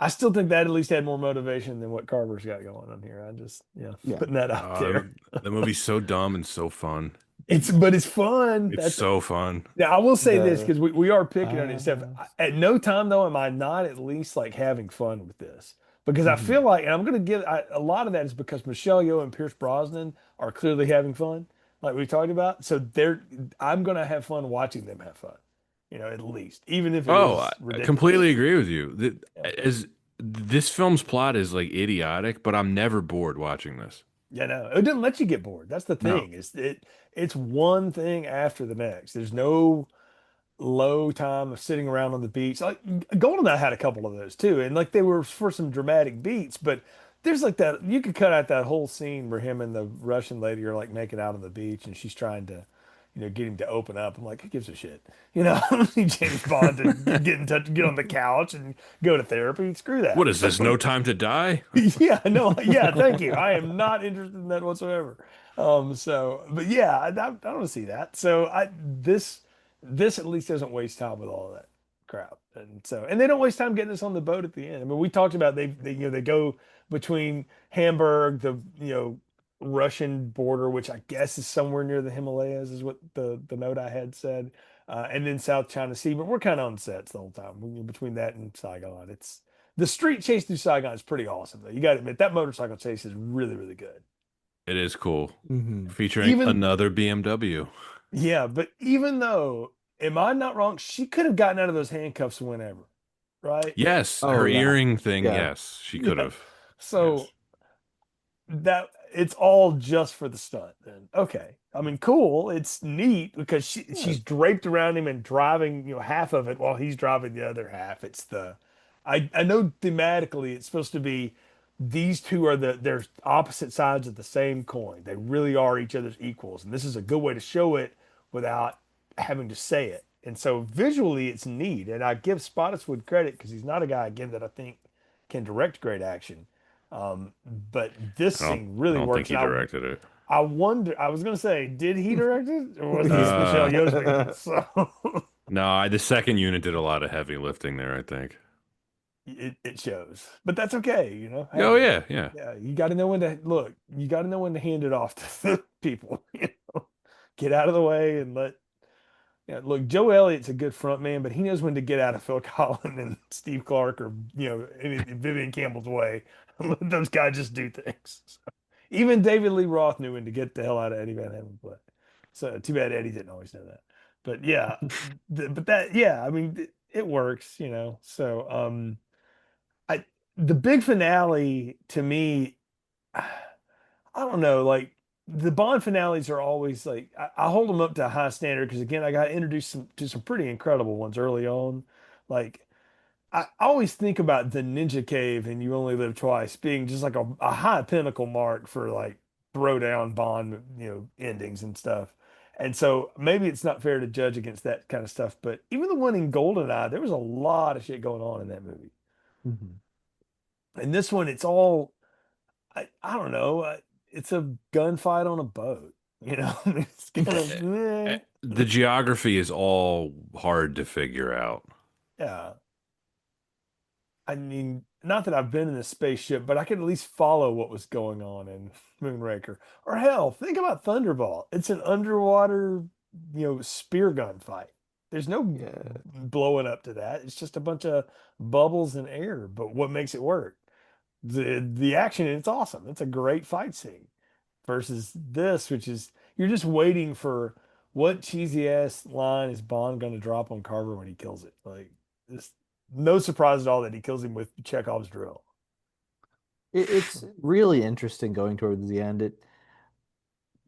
I still think that at least had more motivation than what Carver's got going on here. I just, yeah, yeah. putting that out there. The movie's so dumb and so fun. But it's fun. It's That's so fun. now I will say this The because we are picking on it and stuff. uh, At no time though am I not at least like having fun with this because I mhm. feel like, and I'm gonna give a lot of that is because Michelle Yeoh and Pierce Brosnan are clearly having fun, like we talked about. So I'm gonna have fun watching them have fun, you know, at least even if it Oh, is I ridiculous. completely agree with you. Yeah. As this film's plot is like idiotic, but I'm never bored watching this. Yeah, no, it didn't let you get bored. That's the No. thing. It's one thing after the next. There's no low time of sitting around on the beach. Like GoldenEye had a couple of those too, and like they were for some dramatic beats. But there's like that you could cut out that whole scene where him and the Russian lady are like making out on the beach, and she's trying to, you know, get him to open up. I'm like, who gives a shit? You know, I don't need James Bond to get in touch, get on the couch, and go to therapy. Screw that. What is this? No Time to Die? Yeah, no, yeah, thank you. I am not interested in that whatsoever. But yeah, I don't want to see that. So this at least doesn't waste time with all of that crap. And they don't waste time getting us on the boat at the end. I mean, we talked about they you know they go between Hamburg, the you know Russian border, which I guess is somewhere near the Himalayas, is what the note I had said, and then South China Sea. But we're kind of on sets the whole time between that and Saigon. It's the street chase through Saigon is pretty awesome, though. You got to admit that motorcycle chase is really, really good. It is cool. Mhm. Featuring Even another BMW. yeah, but even though, am I not wrong? She could have gotten out of those handcuffs whenever, right? Yes, Oh her yeah. earring thing. Yeah. Yes, she could Yeah. have. So Yes. that it's all just for the stunt then. Okay. I mean, cool. It's neat because Yeah. she's draped around him and driving, you know, half of it while he's driving the other half. It's the I know thematically it's supposed to be these two are they're opposite sides of the same coin. They really are each other's equals. And this is a good way to show it without having to say it. And so visually it's neat. And I give Spottiswoode credit because he's not a guy again that I think can direct great action. Um, but this scene I really don't think works. he And directed it. I wonder, I was gonna say, did he direct it? Or was this Michelle Uh, Yeoh's baby? So no, the second unit did a lot of heavy lifting there, I think. it shows. But that's okay, you know. Oh Hey, yeah, yeah. yeah, you got to know when to look. You got to know when to hand it off to the people. You know, get out of the way and let. Yeah, look, Joe Elliott's a good front man, but he knows when to get out of Phil Collins and Steve Clark or Vivian Campbell's way. Let those guys just do things. So, even David Lee Roth knew when to get the hell out of Eddie Van Halen play. So too bad Eddie didn't always know that. But yeah, but that yeah, I mean it works, you know. So I the big finale to me, I don't know, like the Bond finales are always like I hold them up to a high standard because again, I got introduced to some pretty incredible ones early on. Like I always think about the Ninja Cave and You Only Live Twice being just like a high pinnacle mark for like throwdown Bond, endings and stuff. And so maybe it's not fair to judge against that kind of stuff, but even the one in GoldenEye, there was a lot of shit going on in that movie. Mhm. And this one, it's all I don't know. It's a gunfight on a boat. It's kind of The geography is all hard to figure out. yeah. I mean, not that I've been in a spaceship, but I could at least follow what was going on in Moonraker. Or hell, think about Thunderball. It's an underwater, spear gun fight. There's no Yeah. blowing up to that. It's just a bunch of bubbles and air. But what makes it work? The action, and it's awesome. It's a great fight scene. Versus this, which is you're just waiting for what cheesy ass line is Bond going to drop on Carver when he kills it. Like this, no surprise at all that he kills him with Chekhov's drill. It's really interesting going towards the end. It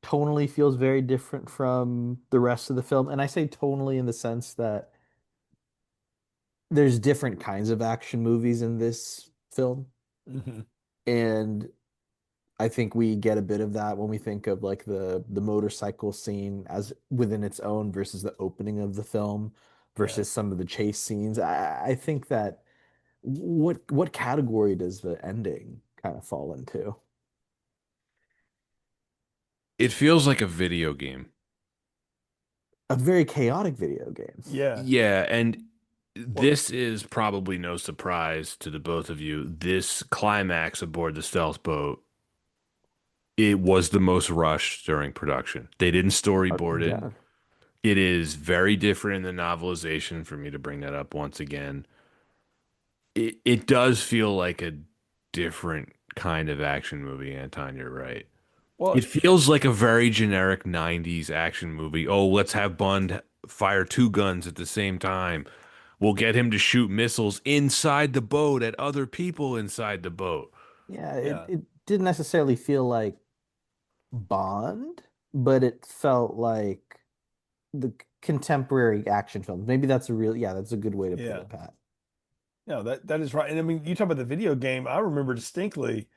tonally feels very different from the rest of the film. And I say tonally in the sense that there's different kinds of action movies in this film. Mhm. And I think we get a bit of that when we think of like the motorcycle scene as within its own versus the opening of the film Yeah. versus some of the chase scenes. I think that what category does the ending kind of fall into? It feels like a video game. A very chaotic video game. Yeah. Yeah, and Well, this is probably no surprise to the both of you. This climax aboard the stealth boat, it was the most rushed during production. They didn't storyboard it. Yeah. It is very different in the novelization, for me to bring that up once again. It does feel like a different kind of action movie, Anton, you're right. well, It feels like a very generic 90s action movie. Oh, let's have Bond fire two guns at the same time. We'll get him to shoot missiles inside the boat at other people inside the boat. Yeah, yeah. it didn't necessarily feel like Bond, but it felt like the contemporary action films. Maybe that's that's a good way to put Yeah. it, Pat. No, that is right. And I mean, you talk about the video game. I remember distinctly.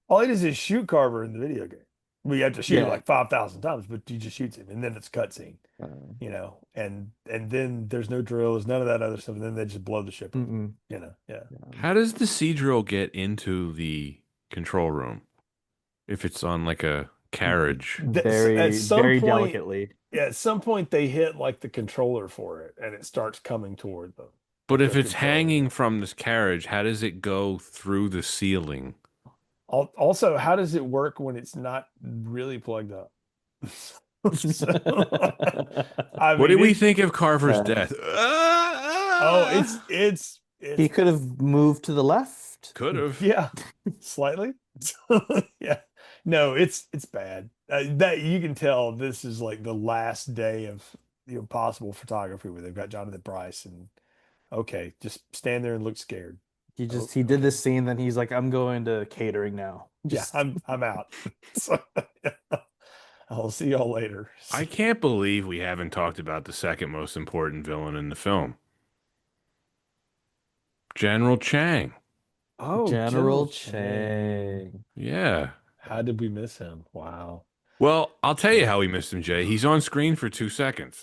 All he does is shoot Carver in the video game. We have to shoot it Yeah. like 5,000 times, but he just shoots him, and then it's cutscene. Uh, And then there's no drill, there's none of that other stuff, and then they just blow the ship up. mm-mm. Yeah. How does the Seadrill get into the control room if it's on like a carriage? At Very, some very point, delicately. yeah, at some point they hit like the controller for it, and it starts coming toward them, But like if they're it's controlling hanging it. from this carriage, how does it go through the ceiling? Also, how does it work when it's not really plugged up? So, I What mean, did we think of Carver's Uh, death? oh, it's he could have moved to the left. Could have. yeah, slightly. Yeah, no, it's bad. That you can tell this is like the last day of the impossible photography where they've got Jonathan Price and okay, just stand there and look scared. Oh, He did okay, this scene, then he's like, I'm going to catering now. yeah, Just I'm out. So, I'll see y'all later. I can't believe we haven't talked about the second most important villain in the film, General Chang. Oh, General General Chang. Chang. Yeah. How did we miss him? Wow. Well, I'll tell you how we missed him, Jay. He's on screen for 2 seconds.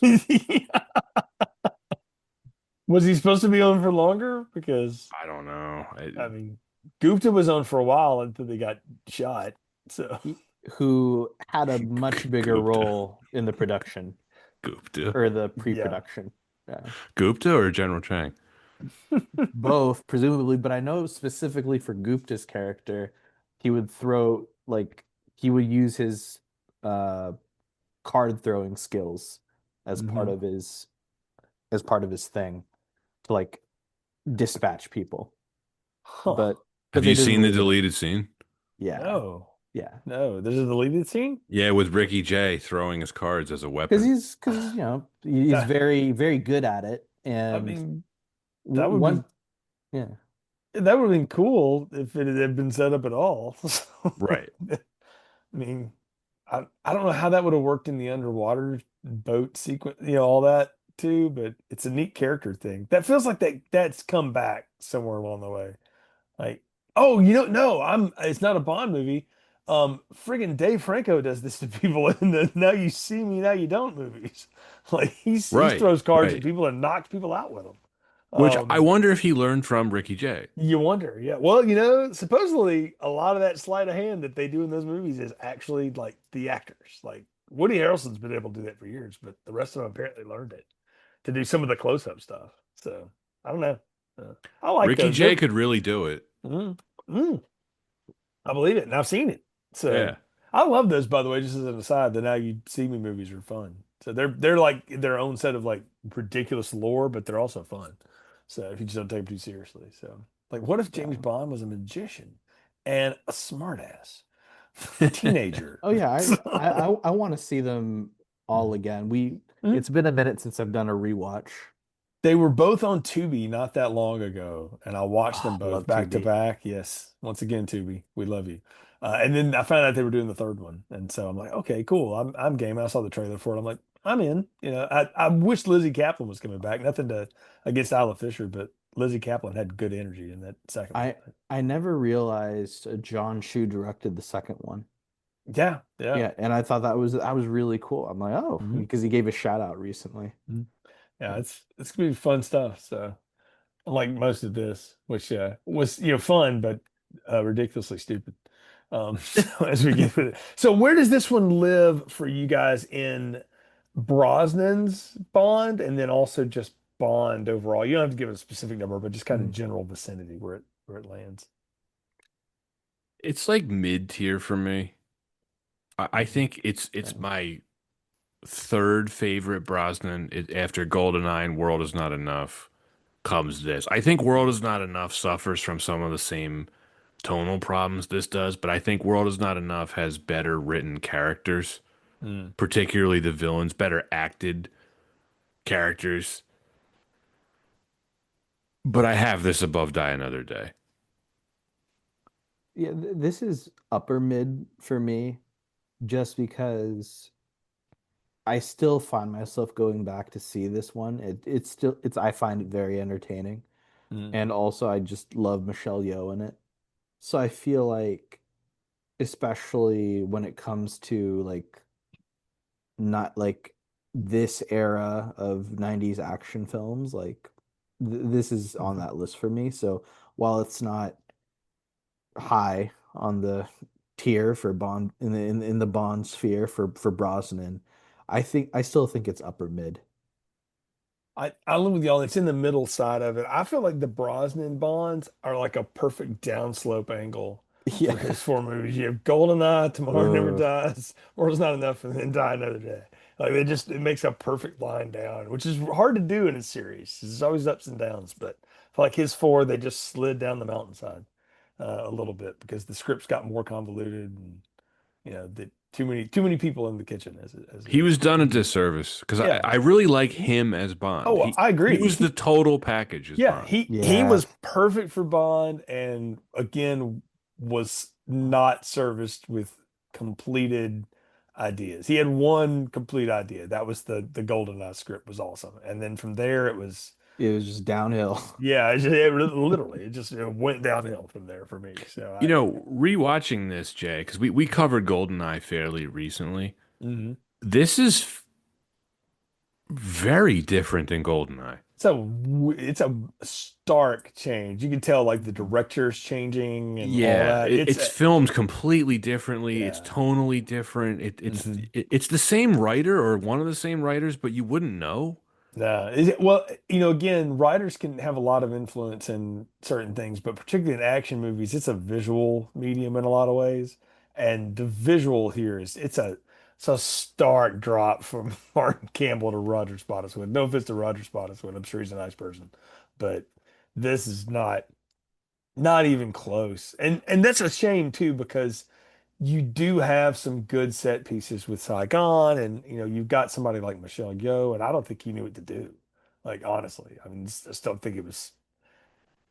Was he supposed to be on for longer? Because I don't know. I mean, Gupta was on for a while until they got shot. So Who had a much bigger Gupta. role in the production Gupta. or the yeah, pre-production. Yeah. Gupta or General Chang? Both, presumably, but I know specifically for Gupta's character, he would throw like he would use his uh card throwing skills as part Hmm. of his thing to like dispatch people. Huh. But Have they you didn't seen the leave it. deleted scene? Yeah. No, Yeah. no. There's a deleted scene. Yeah, with Ricky Jay throwing his cards as a Because weapon. he's That, very, very good at it. I And mean, that would be one, yeah. that would have been cool if it had been set up at all. Right. I mean, I don't know how that would have worked in the underwater boat sequence, all that too, but it's a neat character thing. That feels like that's come back somewhere along the way. Like, oh, no, it's not a Bond movie. Friggin' Dave Franco does this to people in the Now You See Me, Now You Don't movies. Like he Right. throws cards at Right. people and knocks people out with them. Which I Um, wonder if he learned from Ricky Jay. you wonder, yeah. Well, supposedly a lot of that sleight of hand that they do in those movies is actually like the actors. Like Woody Harrelson's been able to do that for years, but the rest of them apparently learned it to do some of the close-up stuff. So I don't know. I like Ricky those. Jay could really do it. Mm, mm, I believe it, and I've seen it. So Yeah. I love those, by the way. Just as an aside, the Now You See Me movies are fun. So they're like their own set of like ridiculous lore, but they're also fun. So if you just don't take them too seriously. So like, what if James Yeah. Bond was a magician and a smartass teenager? Oh yeah, I want to see them all again. Mhm. It's been a minute since I've done a rewatch. They were both on Tubi not that long ago, and I watched Oh, them I both love back to 2B. back. Yes, once again, Tubi, we love you. And then I found out they were doing the third one, and so I'm like, okay, cool. I'm game. I saw the trailer for it. I'm like, I'm in. I wish Lizzie Kaplan was coming back. Nothing to against Isla Fisher, but Lizzie Kaplan had good energy in that second one. I I never realized John Chu directed the second one. Yeah, yeah. Yeah, and I thought that was really cool. I'm like, oh, Mhm. because he gave a shout out recently. Mhm. Yeah, Yeah. it's gonna be fun stuff. So unlike most of this, which was fun but ridiculously stupid. So as we get with it, so where does this one live for you guys in Brosnan's Bond, and then also just Bond overall? You don't have to give a specific number, but just kind of Mm. general vicinity where it lands. It's like mid tier for me. I Mhm. think it's Yeah. my third favorite Brosnan. After GoldenEye and World Is Not Enough comes this. I think World Is Not Enough suffers from some of the same tonal problems this does, but I think World Is Not Enough has better written characters, Mm. particularly the villains, better acted characters. But I have this above Die Another Day. Yeah, this is upper mid for me just because I still find myself going back to see this one. It's I find it very entertaining. Mm. And also I just love Michelle Yeoh in it. So I feel like especially when it comes to like not like this era of 90s action films, like this is on Mhm. that list for me. So while it's not high on the tier for Bond in the Bond sphere for Brosnan, I still think it's upper mid. I live with y'all. It's in the middle side of it. I feel like the Brosnan Bonds are like a perfect downslope angle for Yeah. his four movies. You have GoldenEye, Tomorrow Never Uh, Dies, World's Not Enough, and then Die Another Day. Like it makes a perfect line down, which is hard to do in a series. There's always ups and downs, but I feel like his four, they just slid down the mountainside a little bit because the scripts got more convoluted and the too many people in the kitchen as it He was done a usually. disservice because I, Yeah. I really like him as Bond. Oh, I He agree. was the total package as Yeah, Bond. he yeah. was perfect for Bond, and again was not serviced with completed ideas. He had one complete idea. That was the GoldenEye script was awesome, and then from there it was It was just downhill. yeah, literally it went downhill from there for me. So You know, rewatching this, Jay, because we covered GoldenEye fairly recently. mhm. This is very different than GoldenEye. It's a stark change. You can tell like the director's changing and all Yeah, that. it's filmed completely differently. It's Yeah. tonally different. It's Mhm. it's the same writer or one of the same writers, but you wouldn't know. No, is it, well, again, writers can have a lot of influence in certain things, but particularly in action movies, it's a visual medium in a lot of ways. And the visual here it's a stark drop from Martin Campbell to Roger Spottiswoode. No offense to Roger Spottiswoode, I'm sure he's a nice person, but this is not even close. And that's a shame too, because you do have some good set pieces with Saigon, and you've got somebody like Michelle Yeoh, and I don't think he knew what to do. Like honestly, I mean, I just don't think it was.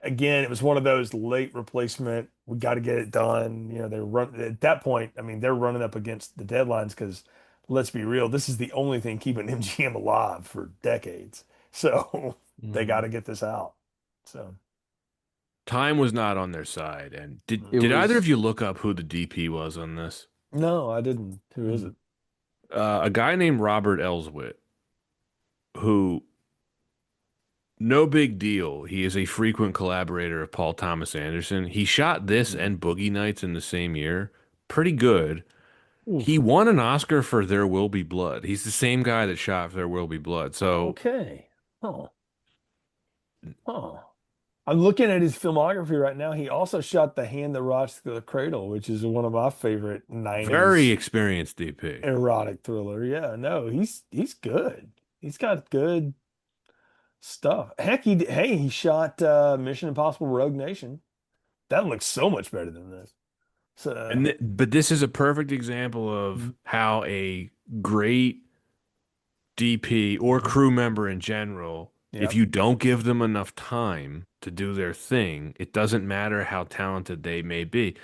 Again, it was one of those late replacement. We got to get it done. They run at that point. I mean, they're running up against the deadlines because, let's be real, this is the only thing keeping MGM alive for decades. So they got Mm. to get this out. So Time was not on their side. And did It mm. did either of was you look up who the DP was on this? No, I didn't. Who is mm, it? A guy named Robert Elswit, who no big deal. He is a frequent collaborator of Paul Thomas Anderson. He shot this Mm. and Boogie Nights in the same year. Pretty good. He Oof. won an Oscar for There Will Be Blood. He's the same guy that shot There Will Be Blood. So Okay. Oh. Oh. I'm looking at his filmography right now. He also shot The Hand That Rocks the Cradle, which is one of my favorite very 90s experienced DP. erotic thriller. Yeah, no, he's good. He's got good stuff. Heck, he shot Mission Impossible Rogue Nation. That looks so much better than this. So, But this is a perfect example of mm, how a great DP or mhm. crew member in general, if Yep, you don't give them enough time to do their thing, it doesn't matter how talented they may be.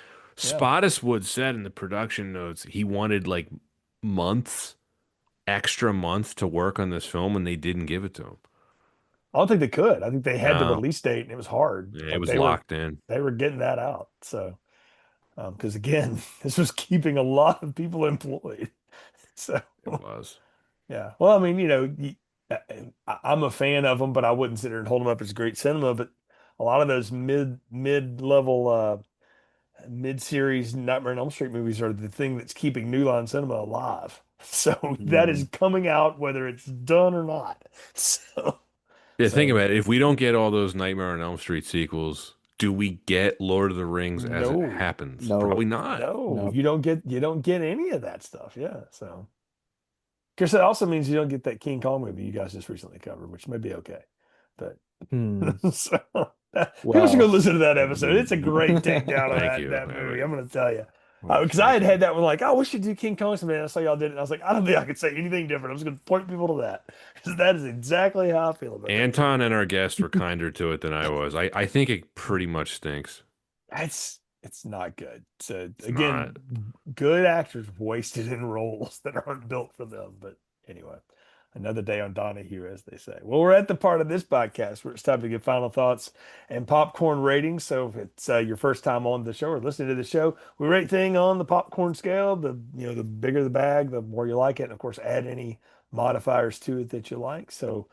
yeah. Spottiswoode said in the production notes he wanted like months, extra months to work on this film, and they didn't give it to him. I don't think they could. I think they had the No, release date and it was hard. it Like was they were locked in. they were getting that out. So, because again, this was keeping a lot of people employed. So, It was. yeah. Well, I mean, I'm a fan of them, but I wouldn't sit there and hold them up as great cinema. But a lot of those mid-level, mid-series Nightmare on Elm Street movies are the thing that's keeping New Line Cinema alive. So that is mm, coming out whether it's done or not. So, Yeah, think so about it. If we don't get all those Nightmare on Elm Street sequels, do we get Lord of the Rings as it no, happens? Probably no, not. no, no. you don't get any of that stuff. Yeah. So, because that also means you don't get that King Kong movie you guys just recently covered, which may be okay. But Hmm. so people should go Well, listen to that episode. It's a great takedown of Thank that you. that movie. I'm going to tell you. Well, Because I thank had you. that one like, oh, we should do King Kong someday. I saw y'all did it. And I was like, I don't think I could say anything different. I'm just going to point people to that because that is exactly how I feel about that movie. Anton and our guest were kinder to it than I was. I think it pretty much stinks. It's not good. So It's not. again, good actors wasted in roles that aren't built for them. But anyway, another day on Donahue, as they say. Well, we're at the part of this podcast where it's time to give final thoughts and popcorn ratings. So if it's your first time on the show or listening to the show, we rate thing on the popcorn scale. The bigger the bag, the more you like it, and of course, add any modifiers to it that you like. So,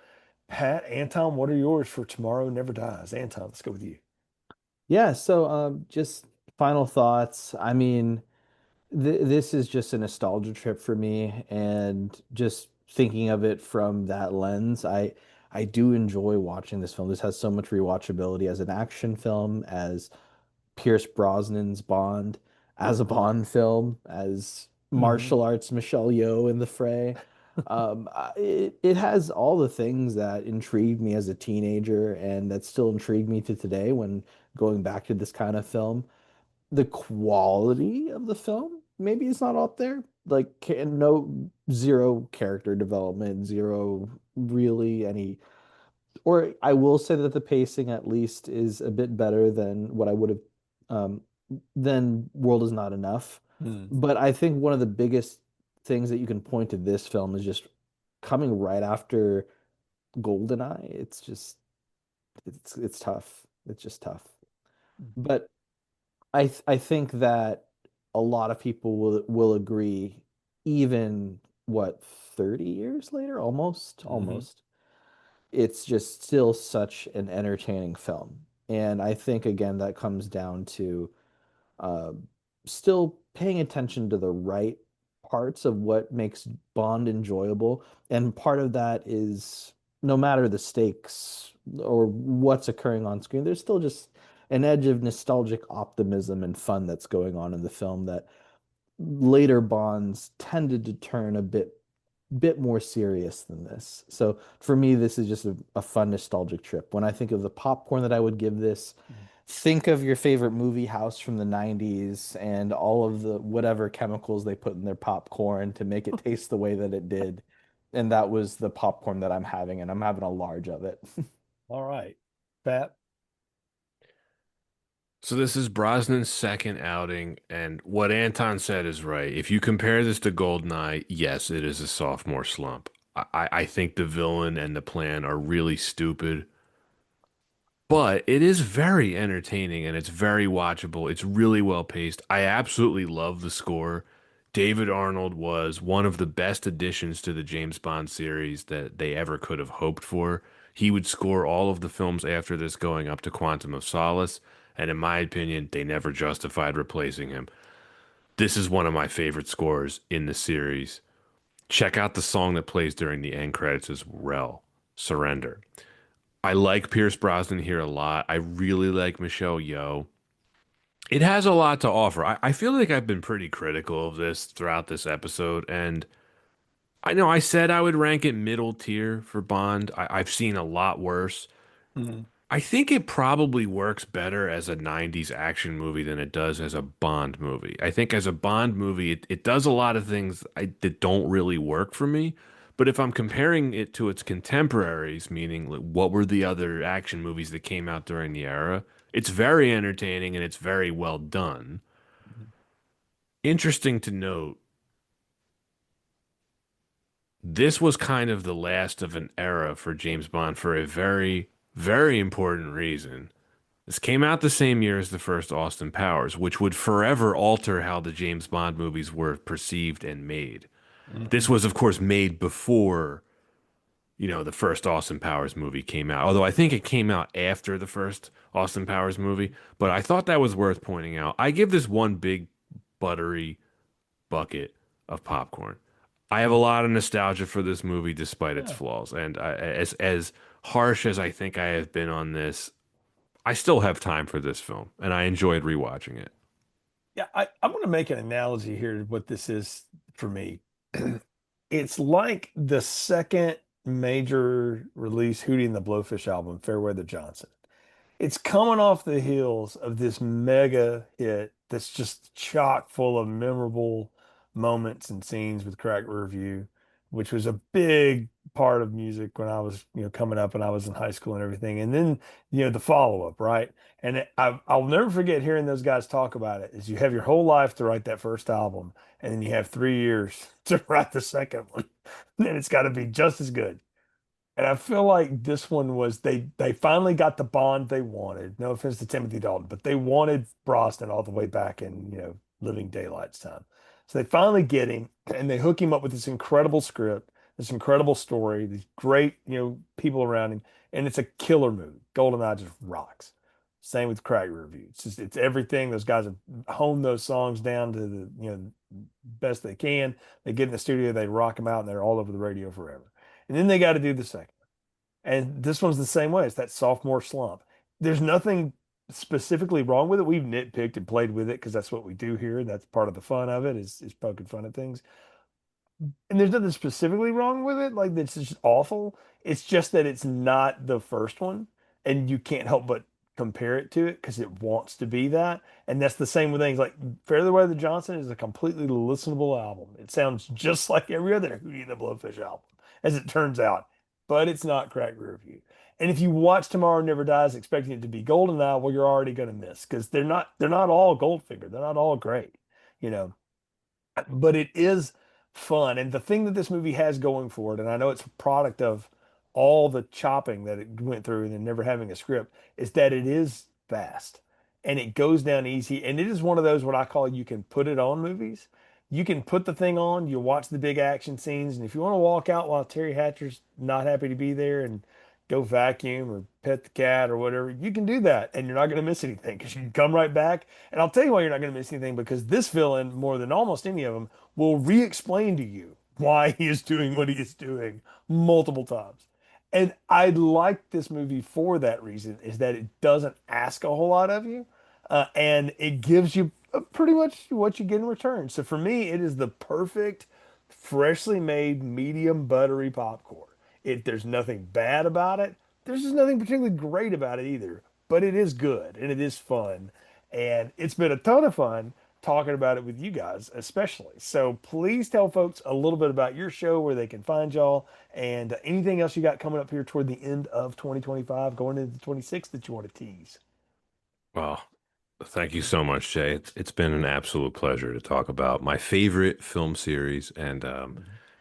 Pat, Anton, what are yours for Tomorrow Never Dies? Anton, let's go with you. yeah, so just final thoughts. I mean, this is just a nostalgia trip for me, and just thinking of it from that lens, I do enjoy watching this film. This has so much rewatchability as an action film, as Pierce Brosnan's Bond, as a Bond film, as Mhm. martial arts Michelle Yeoh in the fray. It has all the things that intrigued me as a teenager and that still intrigue me to today when going back to this kind of film. The quality of the film maybe is not up there. Like no zero character development, zero really any, or I will say that the pacing at least is a bit better than what I would have than World Is Not Enough. Hmm. But I think one of the biggest things that you can point to this film is just coming right after GoldenEye. It's just it's tough. It's just tough. But I think that a lot of people will agree, even what, 30 years later, Hmm. almost, it's just still such an entertaining film. And I think again that comes down to uh, still paying attention to the right parts of what makes Bond enjoyable. And part of that is no matter the stakes or what's occurring on screen, there's still just an edge of nostalgic optimism and fun that's going on in the film that later Bonds tended to turn a bit more serious than this. So for me, this is just a fun nostalgic trip. When I think of the popcorn that I would give this, think of your favorite movie house from the 90s and all of the whatever chemicals they put in their popcorn to make it taste the way that it did. And that was the popcorn that I'm having, and I'm having a large of it. All right, Pat. So this is Brosnan's second outing, and what Anton said is right. If you compare this to Goldeneye, yes, it is a sophomore slump. I think the villain and the plan are really stupid, but it is very entertaining and it's very watchable. It's really well paced. I absolutely love the score. David Arnold was one of the best additions to the James Bond series that they ever could have hoped for. He would score all of the films after this, going up to Quantum of Solace, and in my opinion, they never justified replacing him. This is one of my favorite scores in the series. Check out the song that plays during the end credits as Rel, Surrender. I like Pierce Brosnan here a lot. I really like Michelle Yeoh. It has a lot to offer. I feel like I've been pretty critical of this throughout this episode, and I know I said I would rank it middle tier for Bond. I've seen a lot worse. Mhm. I think it probably works better as a 90s action movie than it does as a Bond movie. I think as a Bond movie, it does a lot of things that don't really work for me. But if I'm comparing it to its contemporaries, meaning like, what were the other action movies that came out during the era, it's very entertaining and it's very well done. Interesting to note, this was kind of the last of an era for James Bond for a very, very important reason. This came out the same year as the first Austin Powers, which would forever alter how the James Bond movies were perceived and made. This Mhm. was, of course, made before, the first Austin Powers movie came out. Although I think it came out after the first Austin Powers movie, but I thought that was worth pointing out. I give this one big buttery bucket of popcorn. I have a lot of nostalgia for this movie despite its Yeah. flaws, and as harsh as I think I have been on this, I still have time for this film, and I enjoyed rewatching it. Yeah, I'm going to make an analogy here to what this is for me. It's like the second major release Hootie and the Blowfish album, Fairweather Johnson. It's coming off the heels of this mega hit that's just chock full of memorable moments and scenes with Crack Review, which was a big part of music when I was, coming up and I was in high school and everything. And then, the follow-up, right? And I'll never forget hearing those guys talk about it, is you have your whole life to write that first album, and then you have 3 years to write the second one. Then it's got to be just as good. And I feel like this one was they finally got the Bond they wanted. No offense to Timothy Dalton, but they wanted Brosnan all the way back in, Living Daylight's time. So they finally get him and they hook him up with this incredible script, this incredible story, these great, people around him, and it's a killer movie. GoldenEye just rocks. Same with Crack Review. It's everything. Those guys have honed those songs down to the, best they can. They get in the studio, they rock them out, and they're all over the radio forever. And then they got to do the second. And this one's the same way. It's that sophomore slump. There's nothing specifically wrong with it. We've nitpicked and played with it because that's what we do here. That's part of the fun of it is poking fun at things. And there's nothing specifically wrong with it. Like it's just awful. It's just that it's not the first one, and you can't help but compare it to it because it wants to be that. And that's the same with things like Fairly Weather Johnson is a completely listenable album. It sounds just like every other Hootie and the Blowfish album, as it turns out, but it's not Crack Review. And if you watch Tomorrow Never Dies expecting it to be GoldenEye, well, you're already going to miss because they're not all Goldfinger. They're not all great, you know but it is fun. And the thing that this movie has going for it, and I know it's a product of all the chopping that it went through and then never having a script, is that it is fast and it goes down easy. And it is one of those what I call you can put it on movies. You can put the thing on, you watch the big action scenes, and if you want to walk out while Terry Hatcher's not happy to be there and go vacuum or pet the cat or whatever, you can do that and you're not going to miss anything because you can come right back. And I'll tell you why you're not going to miss anything, because this villain, more than almost any of them, will re-explain to you why he is doing what he is doing multiple times. And I like this movie for that reason, is that it doesn't ask a whole lot of you, and it gives you pretty much what you get in return. So for me, it is the perfect, freshly made, medium buttery popcorn. There's nothing bad about it. There's just nothing particularly great about it either, but it is good and it is fun, and it's been a ton of fun talking about it with you guys, especially. So please tell folks a little bit about your show, where they can find y'all, and anything else you got coming up here toward the end of 2025, going into 26 that you want to tease. Well, thank you so much, Jay. It's been an absolute pleasure to talk about my favorite film series. And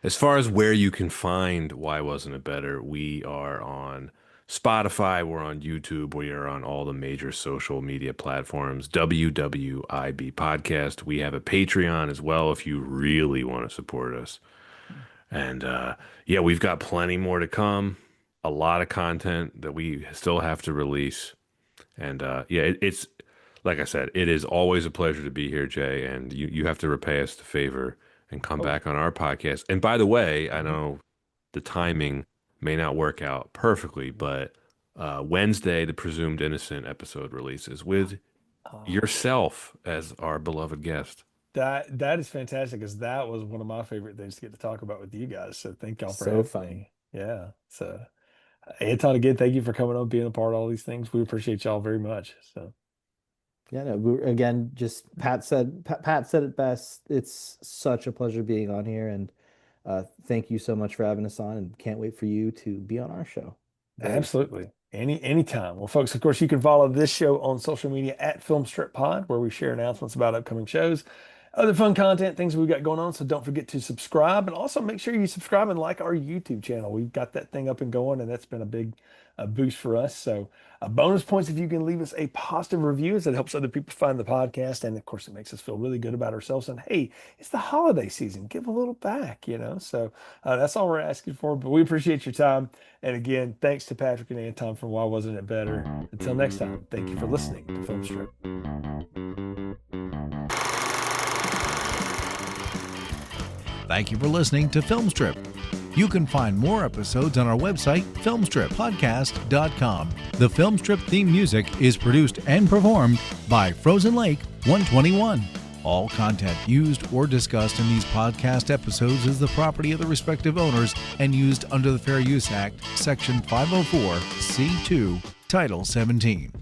as far as where you can find Why Wasn't It Better, we are on Spotify, we're on YouTube, we are on all the major social media platforms, WWIB Podcast. We have a Patreon as well if you really want to support us. And yeah, we've got plenty more to come, a lot of content that we still have to release. And yeah, it's like I said, it is always a pleasure to be here, Jay. And you have to repay us the favor and come back on our podcast. And by the way, I know the timing may not work out perfectly, but Wednesday, the Presumed Innocent episode releases with yourself as our beloved guest. That is fantastic, because that was one of my favorite things to get to talk about with you guys. So thank y'all for So having fun. me. Yeah. So Anton, again, thank you for coming on, being a part of all these things. We appreciate y'all very much. So Yeah, no, again, just Pat said it best. It's such a pleasure being on here, and thank you so much for having us on, and can't wait for you to be on our show. Very absolutely. Anytime. Well, folks, of course, you can follow this show on social media at Film Strip Pod, where we share announcements about upcoming shows, other fun content, things we've got going on. So don't forget to subscribe, and also make sure you subscribe and like our YouTube channel. We've got that thing up and going, and that's been a big boost for us. So bonus points if you can leave us a positive review, as it helps other people find the podcast. And of course, it makes us feel really good about ourselves. And hey, it's the holiday season. Give a little back, So that's all we're asking for. But we appreciate your time. And again, thanks to Patrick and Anton from Why Wasn't It Better? Until next time, thank you for listening to Film Strip. Thank you for listening to Film Strip. You can find more episodes on our website, filmstrippodcast.com. The Film Strip theme music is produced and performed by Frozen Lake 121. All content used or discussed in these podcast episodes is the property of the respective owners and used under the Fair Use Act, Section 504, C2, Title 17.